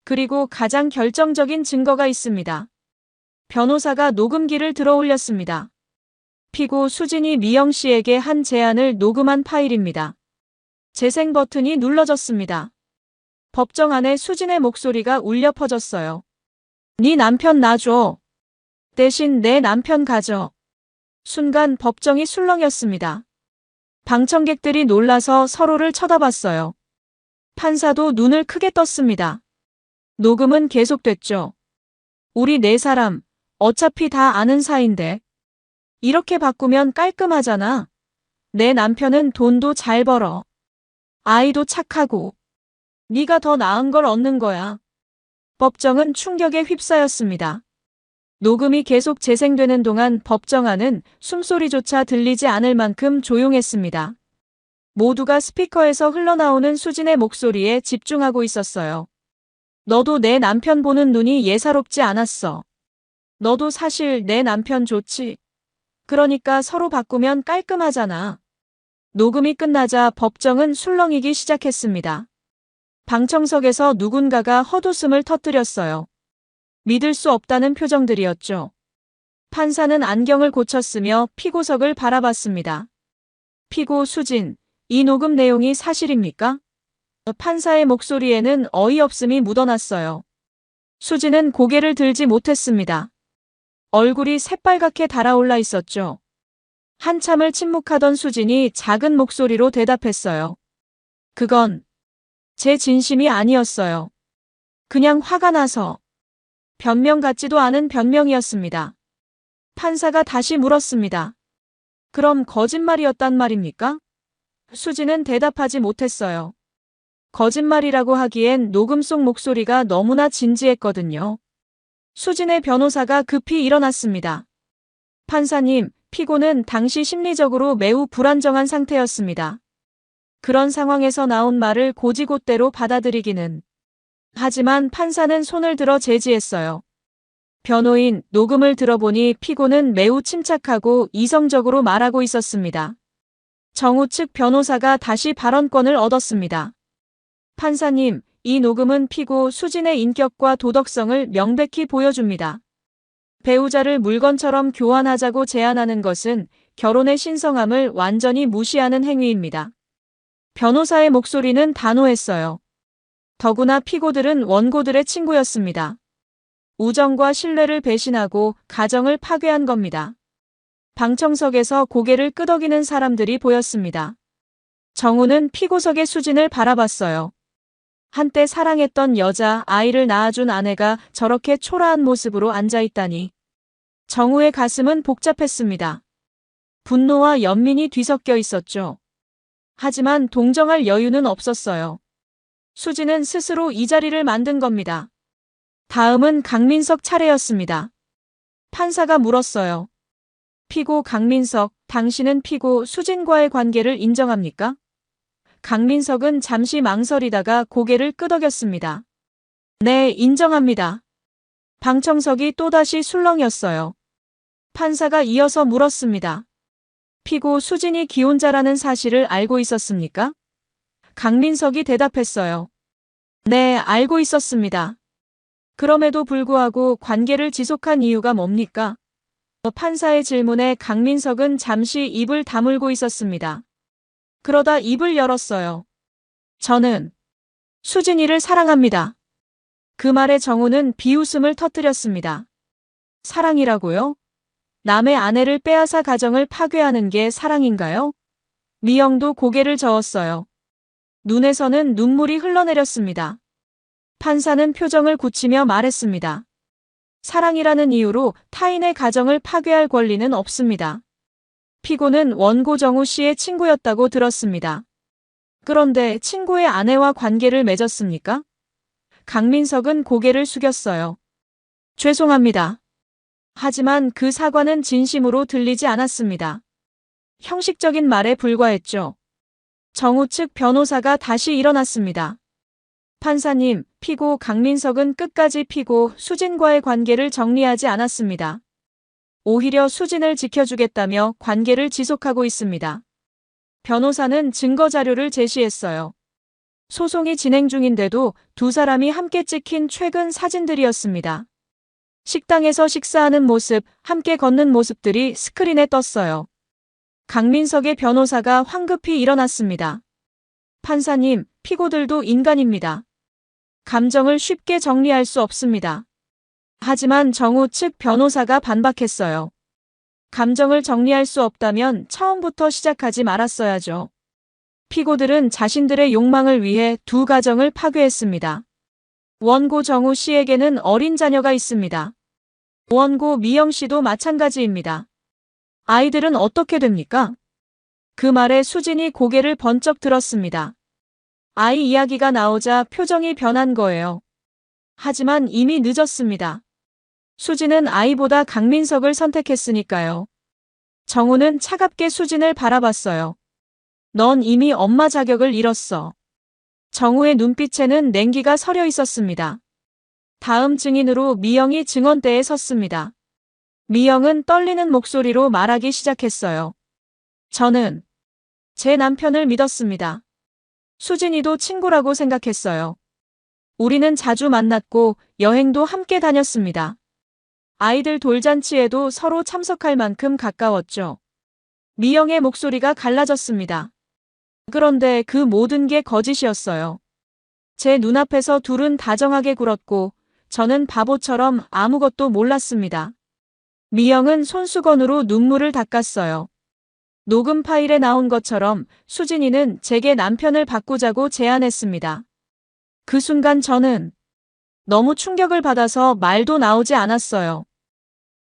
그리고 가장 결정적인 증거가 있습니다. 변호사가 녹음기를 들어올렸습니다. 피고 수진이 미영 씨에게 한 제안을 녹음한 파일입니다. 재생 버튼이 눌러졌습니다. 법정 안에 수진의 목소리가 울려 퍼졌어요. 네 남편 놔줘. 대신 내 남편 가져. 순간 법정이 술렁였습니다. 방청객들이 놀라서 서로를 쳐다봤어요. 판사도 눈을 크게 떴습니다. 녹음은 계속됐죠. 우리 네 사람, 어차피 다 아는 사이인데. 이렇게 바꾸면 깔끔하잖아. 내 남편은 돈도 잘 벌어. 아이도 착하고. 네가 더 나은 걸 얻는 거야. 법정은 충격에 휩싸였습니다. 녹음이 계속 재생되는 동안 법정 안은 숨소리조차 들리지 않을 만큼 조용했습니다. 모두가 스피커에서 흘러나오는 수진의 목소리에 집중하고 있었어요. 너도 내 남편 보는 눈이 예사롭지 않았어. 너도 사실 내 남편 좋지? 그러니까 서로 바꾸면 깔끔하잖아. 녹음이 끝나자 법정은 술렁이기 시작했습니다. 방청석에서 누군가가 헛웃음을 터뜨렸어요. 믿을 수 없다는 표정들이었죠. 판사는 안경을 고쳤으며 피고석을 바라봤습니다. 피고 수진, 이 녹음 내용이 사실입니까? 판사의 목소리에는 어이없음이 묻어났어요. 수진은 고개를 들지 못했습니다. 얼굴이 새빨갛게 달아올라 있었죠. 한참을 침묵하던 수진이 작은 목소리로 대답했어요. 그건 제 진심이 아니었어요. 그냥 화가 나서. 변명 같지도 않은 변명이었습니다. 판사가 다시 물었습니다. 그럼 거짓말이었단 말입니까? 수진은 대답하지 못했어요. 거짓말이라고 하기엔 녹음 속 목소리가 너무나 진지했거든요. 수진의 변호사가 급히 일어났습니다. 판사님, 피고는 당시 심리적으로 매우 불안정한 상태였습니다. 그런 상황에서 나온 말을 고지고대로 받아들이기는. 하지만 판사는 손을 들어 제지했어요. 변호인, 녹음을 들어보니 피고는 매우 침착하고 이성적으로 말하고 있었습니다. 정우 측 변호사가 다시 발언권을 얻었습니다. 판사님, 이 녹음은 피고 수진의 인격과 도덕성을 명백히 보여줍니다. 배우자를 물건처럼 교환하자고 제안하는 것은 결혼의 신성함을 완전히 무시하는 행위입니다. 변호사의 목소리는 단호했어요. 더구나 피고들은 원고들의 친구였습니다. 우정과 신뢰를 배신하고 가정을 파괴한 겁니다. 방청석에서 고개를 끄덕이는 사람들이 보였습니다. 정우는 피고석의 수진을 바라봤어요. 한때 사랑했던 여자, 아이를 낳아준 아내가 저렇게 초라한 모습으로 앉아있다니. 정우의 가슴은 복잡했습니다. 분노와 연민이 뒤섞여 있었죠. 하지만 동정할 여유는 없었어요. 수진은 스스로 이 자리를 만든 겁니다. 다음은 강민석 차례였습니다. 판사가 물었어요. 피고 강민석, 당신은 피고 수진과의 관계를 인정합니까? 강민석은 잠시 망설이다가 고개를 끄덕였습니다. 네, 인정합니다. 방청석이 또다시 술렁였어요. 판사가 이어서 물었습니다. 피고 수진이 기혼자라는 사실을 알고 있었습니까? 강민석이 대답했어요. 네, 알고 있었습니다. 그럼에도 불구하고 관계를 지속한 이유가 뭡니까? 판사의 질문에 강민석은 잠시 입을 다물고 있었습니다. 그러다 입을 열었어요. 저는 수진이를 사랑합니다. 그 말에 정우는 비웃음을 터뜨렸습니다. 사랑이라고요? 남의 아내를 빼앗아 가정을 파괴하는 게 사랑인가요? 미영도 고개를 저었어요. 눈에서는 눈물이 흘러내렸습니다. 판사는 표정을 굳히며 말했습니다. 사랑이라는 이유로 타인의 가정을 파괴할 권리는 없습니다. 피고는 원고 정우 씨의 친구였다고 들었습니다. 그런데 친구의 아내와 관계를 맺었습니까? 강민석은 고개를 숙였어요. 죄송합니다. 하지만 그 사과는 진심으로 들리지 않았습니다. 형식적인 말에 불과했죠. 정우 측 변호사가 다시 일어났습니다. 판사님, 피고 강민석은 끝까지 피고 수진과의 관계를 정리하지 않았습니다. 오히려 수진을 지켜주겠다며 관계를 지속하고 있습니다. 변호사는 증거 자료를 제시했어요. 소송이 진행 중인데도 두 사람이 함께 찍힌 최근 사진들이었습니다. 식당에서 식사하는 모습, 함께 걷는 모습들이 스크린에 떴어요. 강민석의 변호사가 황급히 일어났습니다. 판사님, 피고들도 인간입니다. 감정을 쉽게 정리할 수 없습니다. 하지만 정우 측 변호사가 반박했어요. 감정을 정리할 수 없다면 처음부터 시작하지 말았어야죠. 피고들은 자신들의 욕망을 위해 두 가정을 파괴했습니다. 원고 정우 씨에게는 어린 자녀가 있습니다. 원고 미영 씨도 마찬가지입니다. 아이들은 어떻게 됩니까? 그 말에 수진이 고개를 번쩍 들었습니다. 아이 이야기가 나오자 표정이 변한 거예요. 하지만 이미 늦었습니다. 수진은 아이보다 강민석을 선택했으니까요. 정우는 차갑게 수진을 바라봤어요. 넌 이미 엄마 자격을 잃었어. 정우의 눈빛에는 냉기가 서려 있었습니다. 다음 증인으로 미영이 증언대에 섰습니다. 미영은 떨리는 목소리로 말하기 시작했어요. 저는 제 남편을 믿었습니다. 수진이도 친구라고 생각했어요. 우리는 자주 만났고 여행도 함께 다녔습니다. 아이들 돌잔치에도 서로 참석할 만큼 가까웠죠. 미영의 목소리가 갈라졌습니다. 그런데 그 모든 게 거짓이었어요. 제 눈앞에서 둘은 다정하게 굴었고 저는 바보처럼 아무것도 몰랐습니다. 미영은 손수건으로 눈물을 닦았어요. 녹음 파일에 나온 것처럼 수진이는 제게 남편을 바꾸자고 제안했습니다. 그 순간 저는 너무 충격을 받아서 말도 나오지 않았어요.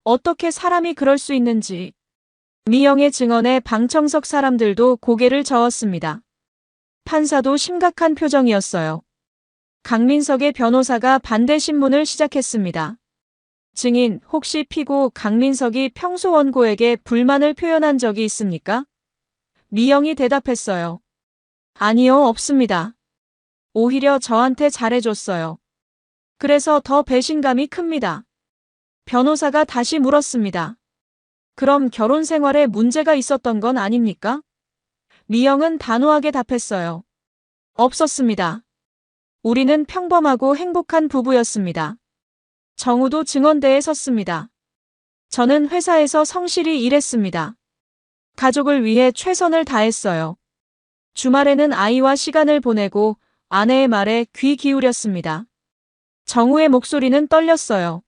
어떻게 사람이 그럴 수 있는지. 미영의 증언에 방청석 사람들도 고개를 저었습니다. 판사도 심각한 표정이었어요. 강민석의 변호사가 반대 신문을 시작했습니다. 증인, 혹시 피고 강민석이 평소 원고에게 불만을 표현한 적이 있습니까? 미영이 대답했어요. 아니요, 없습니다. 오히려 저한테 잘해줬어요. 그래서 더 배신감이 큽니다. 변호사가 다시 물었습니다. 그럼 결혼 생활에 문제가 있었던 건 아닙니까? 미영은 단호하게 답했어요. 없었습니다. 우리는 평범하고 행복한 부부였습니다. 정우도 증언대에 섰습니다. 저는 회사에서 성실히 일했습니다. 가족을 위해 최선을 다했어요. 주말에는 아이와 시간을 보내고 아내의 말에 귀 기울였습니다. 정우의 목소리는 떨렸어요.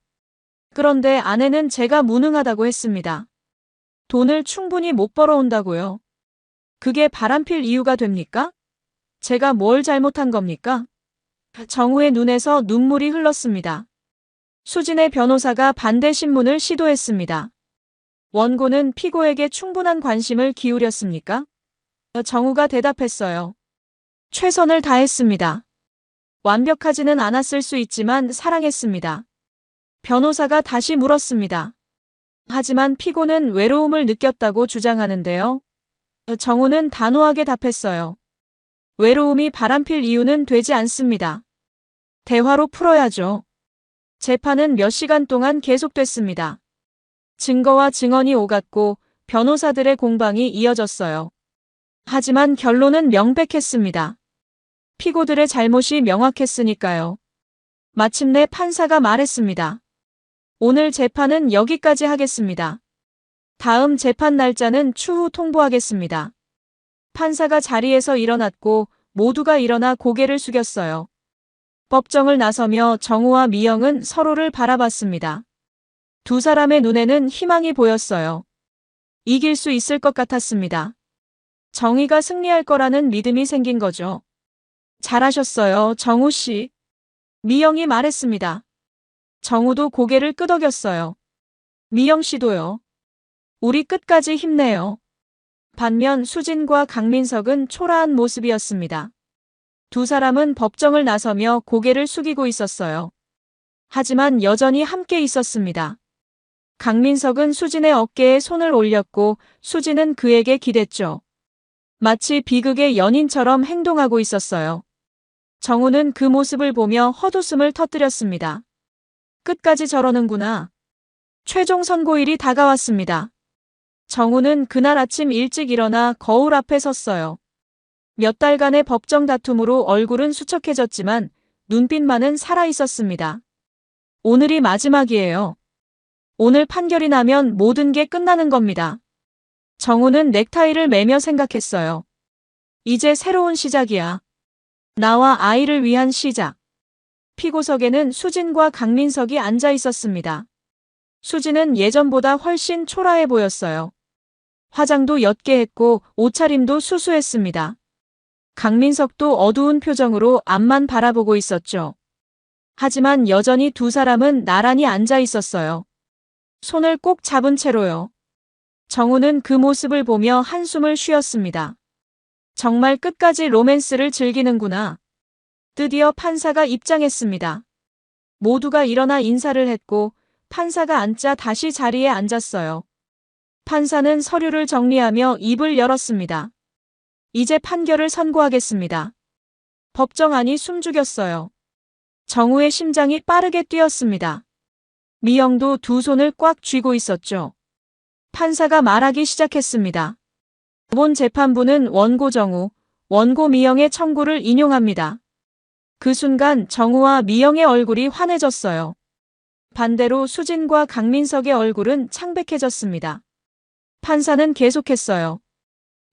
그런데 아내는 제가 무능하다고 했습니다. 돈을 충분히 못 벌어온다고요. 그게 바람필 이유가 됩니까? 제가 뭘 잘못한 겁니까? 정우의 눈에서 눈물이 흘렀습니다. 수진의 변호사가 반대 신문을 시도했습니다. 원고는 피고에게 충분한 관심을 기울였습니까? 정우가 대답했어요. 최선을 다했습니다. 완벽하지는 않았을 수 있지만 사랑했습니다. 변호사가 다시 물었습니다. 하지만 피고는 외로움을 느꼈다고 주장하는데요. 정우는 단호하게 답했어요. 외로움이 바람필 이유는 되지 않습니다. 대화로 풀어야죠. 재판은 몇 시간 동안 계속됐습니다. 증거와 증언이 오갔고 변호사들의 공방이 이어졌어요. 하지만 결론은 명백했습니다. 피고들의 잘못이 명확했으니까요. 마침내 판사가 말했습니다. 오늘 재판은 여기까지 하겠습니다. 다음 재판 날짜는 추후 통보하겠습니다. 판사가 자리에서 일어났고 모두가 일어나 고개를 숙였어요. 법정을 나서며 정우와 미영은 서로를 바라봤습니다. 두 사람의 눈에는 희망이 보였어요. 이길 수 있을 것 같았습니다. 정의가 승리할 거라는 믿음이 생긴 거죠. 잘하셨어요, 정우 씨. 미영이 말했습니다. 정우도 고개를 끄덕였어요. 미영 씨도요. 우리 끝까지 힘내요. 반면 수진과 강민석은 초라한 모습이었습니다. 두 사람은 법정을 나서며 고개를 숙이고 있었어요. 하지만 여전히 함께 있었습니다. 강민석은 수진의 어깨에 손을 올렸고 수진은 그에게 기댔죠. 마치 비극의 연인처럼 행동하고 있었어요. 정우는 그 모습을 보며 헛웃음을 터뜨렸습니다. 끝까지 저러는구나. 최종 선고일이 다가왔습니다. 정우는 그날 아침 일찍 일어나 거울 앞에 섰어요. 몇 달간의 법정 다툼으로 얼굴은 수척해졌지만 눈빛만은 살아있었습니다. 오늘이 마지막이에요. 오늘 판결이 나면 모든 게 끝나는 겁니다. 정우는 넥타이를 매며 생각했어요. 이제 새로운 시작이야. 나와 아이를 위한 시작. 피고석에는 수진과 강민석이 앉아 있었습니다. 수진은 예전보다 훨씬 초라해 보였어요. 화장도 옅게 했고 옷차림도 수수했습니다. 강민석도 어두운 표정으로 앞만 바라보고 있었죠. 하지만 여전히 두 사람은 나란히 앉아 있었어요. 손을 꼭 잡은 채로요. 정우는 그 모습을 보며 한숨을 쉬었습니다. 정말 끝까지 로맨스를 즐기는구나. 드디어 판사가 입장했습니다. 모두가 일어나 인사를 했고 판사가 앉자 다시 자리에 앉았어요. 판사는 서류를 정리하며 입을 열었습니다. 이제 판결을 선고하겠습니다. 법정 안이 숨죽였어요. 정우의 심장이 빠르게 뛰었습니다. 미영도 두 손을 꽉 쥐고 있었죠. 판사가 말하기 시작했습니다. 본 재판부는 원고 정우, 원고 미영의 청구를 인용합니다. 그 순간 정우와 미영의 얼굴이 환해졌어요. 반대로 수진과 강민석의 얼굴은 창백해졌습니다. 판사는 계속했어요.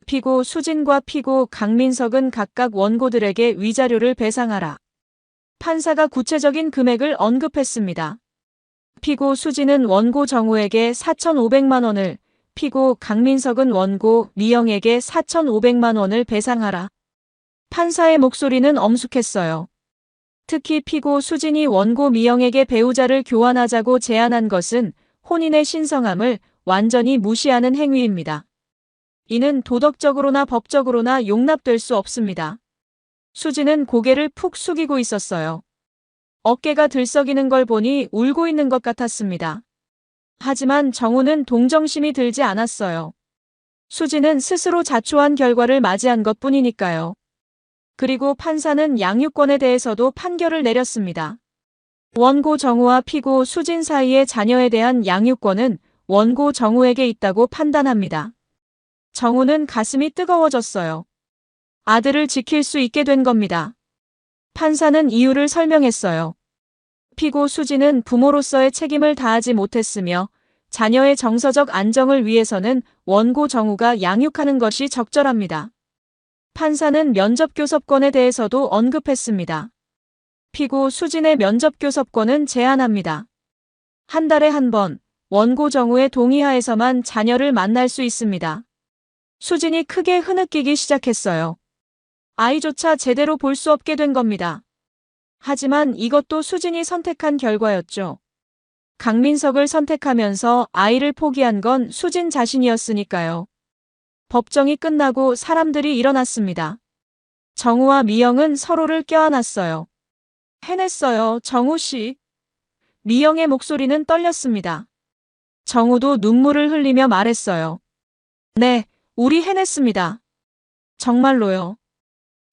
피고 수진과 피고 강민석은 각각 원고들에게 위자료를 배상하라. 판사가 구체적인 금액을 언급했습니다. 피고 수진은 원고 정우에게 4,500만 원을, 피고 강민석은 원고 미영에게 4,500만 원을 배상하라. 판사의 목소리는 엄숙했어요. 특히 피고 수진이 원고 미영에게 배우자를 교환하자고 제안한 것은 혼인의 신성함을 완전히 무시하는 행위입니다. 이는 도덕적으로나 법적으로나 용납될 수 없습니다. 수진은 고개를 푹 숙이고 있었어요. 어깨가 들썩이는 걸 보니 울고 있는 것 같았습니다. 하지만 정우는 동정심이 들지 않았어요. 수진은 스스로 자초한 결과를 맞이한 것뿐이니까요. 그리고 판사는 양육권에 대해서도 판결을 내렸습니다. 원고 정우와 피고 수진 사이의 자녀에 대한 양육권은 원고 정우에게 있다고 판단합니다. 정우는 가슴이 뜨거워졌어요. 아들을 지킬 수 있게 된 겁니다. 판사는 이유를 설명했어요. 피고 수진은 부모로서의 책임을 다하지 못했으며 자녀의 정서적 안정을 위해서는 원고 정우가 양육하는 것이 적절합니다. 판사는 면접교섭권에 대해서도 언급했습니다. 피고 수진의 면접교섭권은 제한합니다. 한 달에 한 번 원고 정우의 동의하에서만 자녀를 만날 수 있습니다. 수진이 크게 흐느끼기 시작했어요. 아이조차 제대로 볼 수 없게 된 겁니다. 하지만 이것도 수진이 선택한 결과였죠. 강민석을 선택하면서 아이를 포기한 건 수진 자신이었으니까요. 법정이 끝나고 사람들이 일어났습니다. 정우와 미영은 서로를 껴안았어요. 해냈어요, 정우 씨. 미영의 목소리는 떨렸습니다. 정우도 눈물을 흘리며 말했어요. 네, 우리 해냈습니다. 정말로요.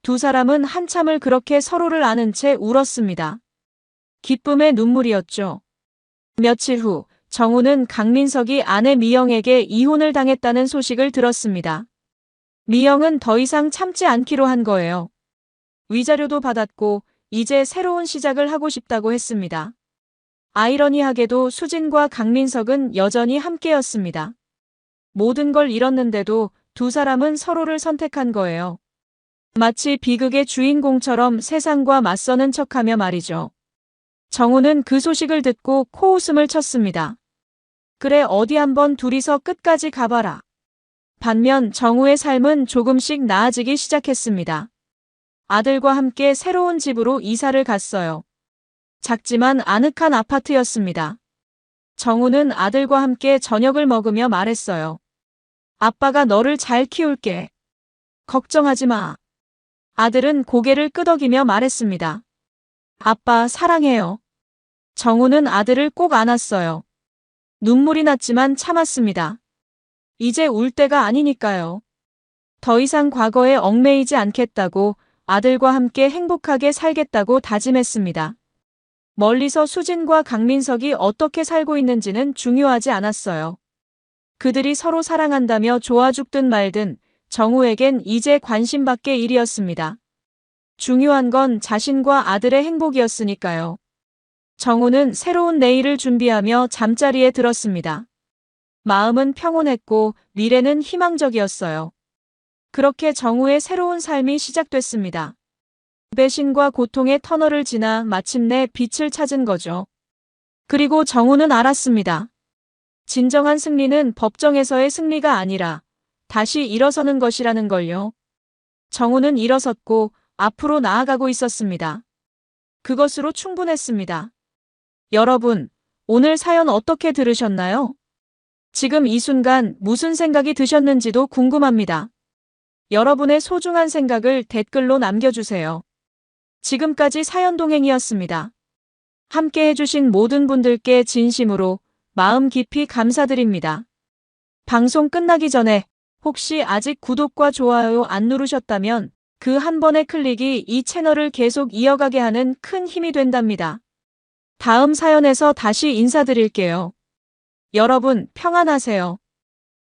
두 사람은 한참을 그렇게 서로를 안은 채 울었습니다. 기쁨의 눈물이었죠. 며칠 후 정우는 강민석이 아내 미영에게 이혼을 당했다는 소식을 들었습니다. 미영은 더 이상 참지 않기로 한 거예요. 위자료도 받았고 이제 새로운 시작을 하고 싶다고 했습니다. 아이러니하게도 수진과 강민석은 여전히 함께였습니다. 모든 걸 잃었는데도 두 사람은 서로를 선택한 거예요. 마치 비극의 주인공처럼 세상과 맞서는 척하며 말이죠. 정우는 그 소식을 듣고 코웃음을 쳤습니다. 그래, 어디 한번 둘이서 끝까지 가봐라. 반면 정우의 삶은 조금씩 나아지기 시작했습니다. 아들과 함께 새로운 집으로 이사를 갔어요. 작지만 아늑한 아파트였습니다. 정우는 아들과 함께 저녁을 먹으며 말했어요. 아빠가 너를 잘 키울게. 걱정하지 마. 아들은 고개를 끄덕이며 말했습니다. 아빠, 사랑해요. 정우는 아들을 꼭 안았어요. 눈물이 났지만 참았습니다. 이제 울 때가 아니니까요. 더 이상 과거에 얽매이지 않겠다고, 아들과 함께 행복하게 살겠다고 다짐했습니다. 멀리서 수진과 강민석이 어떻게 살고 있는지는 중요하지 않았어요. 그들이 서로 사랑한다며 좋아 죽든 말든 정우에겐 이제 관심밖의 일이었습니다. 중요한 건 자신과 아들의 행복이었으니까요. 정우는 새로운 내일을 준비하며 잠자리에 들었습니다. 마음은 평온했고 미래는 희망적이었어요. 그렇게 정우의 새로운 삶이 시작됐습니다. 배신과 고통의 터널을 지나 마침내 빛을 찾은 거죠. 그리고 정우는 알았습니다. 진정한 승리는 법정에서의 승리가 아니라 다시 일어서는 것이라는 걸요. 정우는 일어섰고 앞으로 나아가고 있었습니다. 그것으로 충분했습니다. 여러분, 오늘 사연 어떻게 들으셨나요? 지금 이 순간 무슨 생각이 드셨는지도 궁금합니다. 여러분의 소중한 생각을 댓글로 남겨주세요. 지금까지 사연동행이었습니다. 함께 해주신 모든 분들께 진심으로 마음 깊이 감사드립니다. 방송 끝나기 전에 혹시 아직 구독과 좋아요 안 누르셨다면 그 한 번의 클릭이 이 채널을 계속 이어가게 하는 큰 힘이 된답니다. 다음 사연에서 다시 인사드릴게요. 여러분, 평안하세요.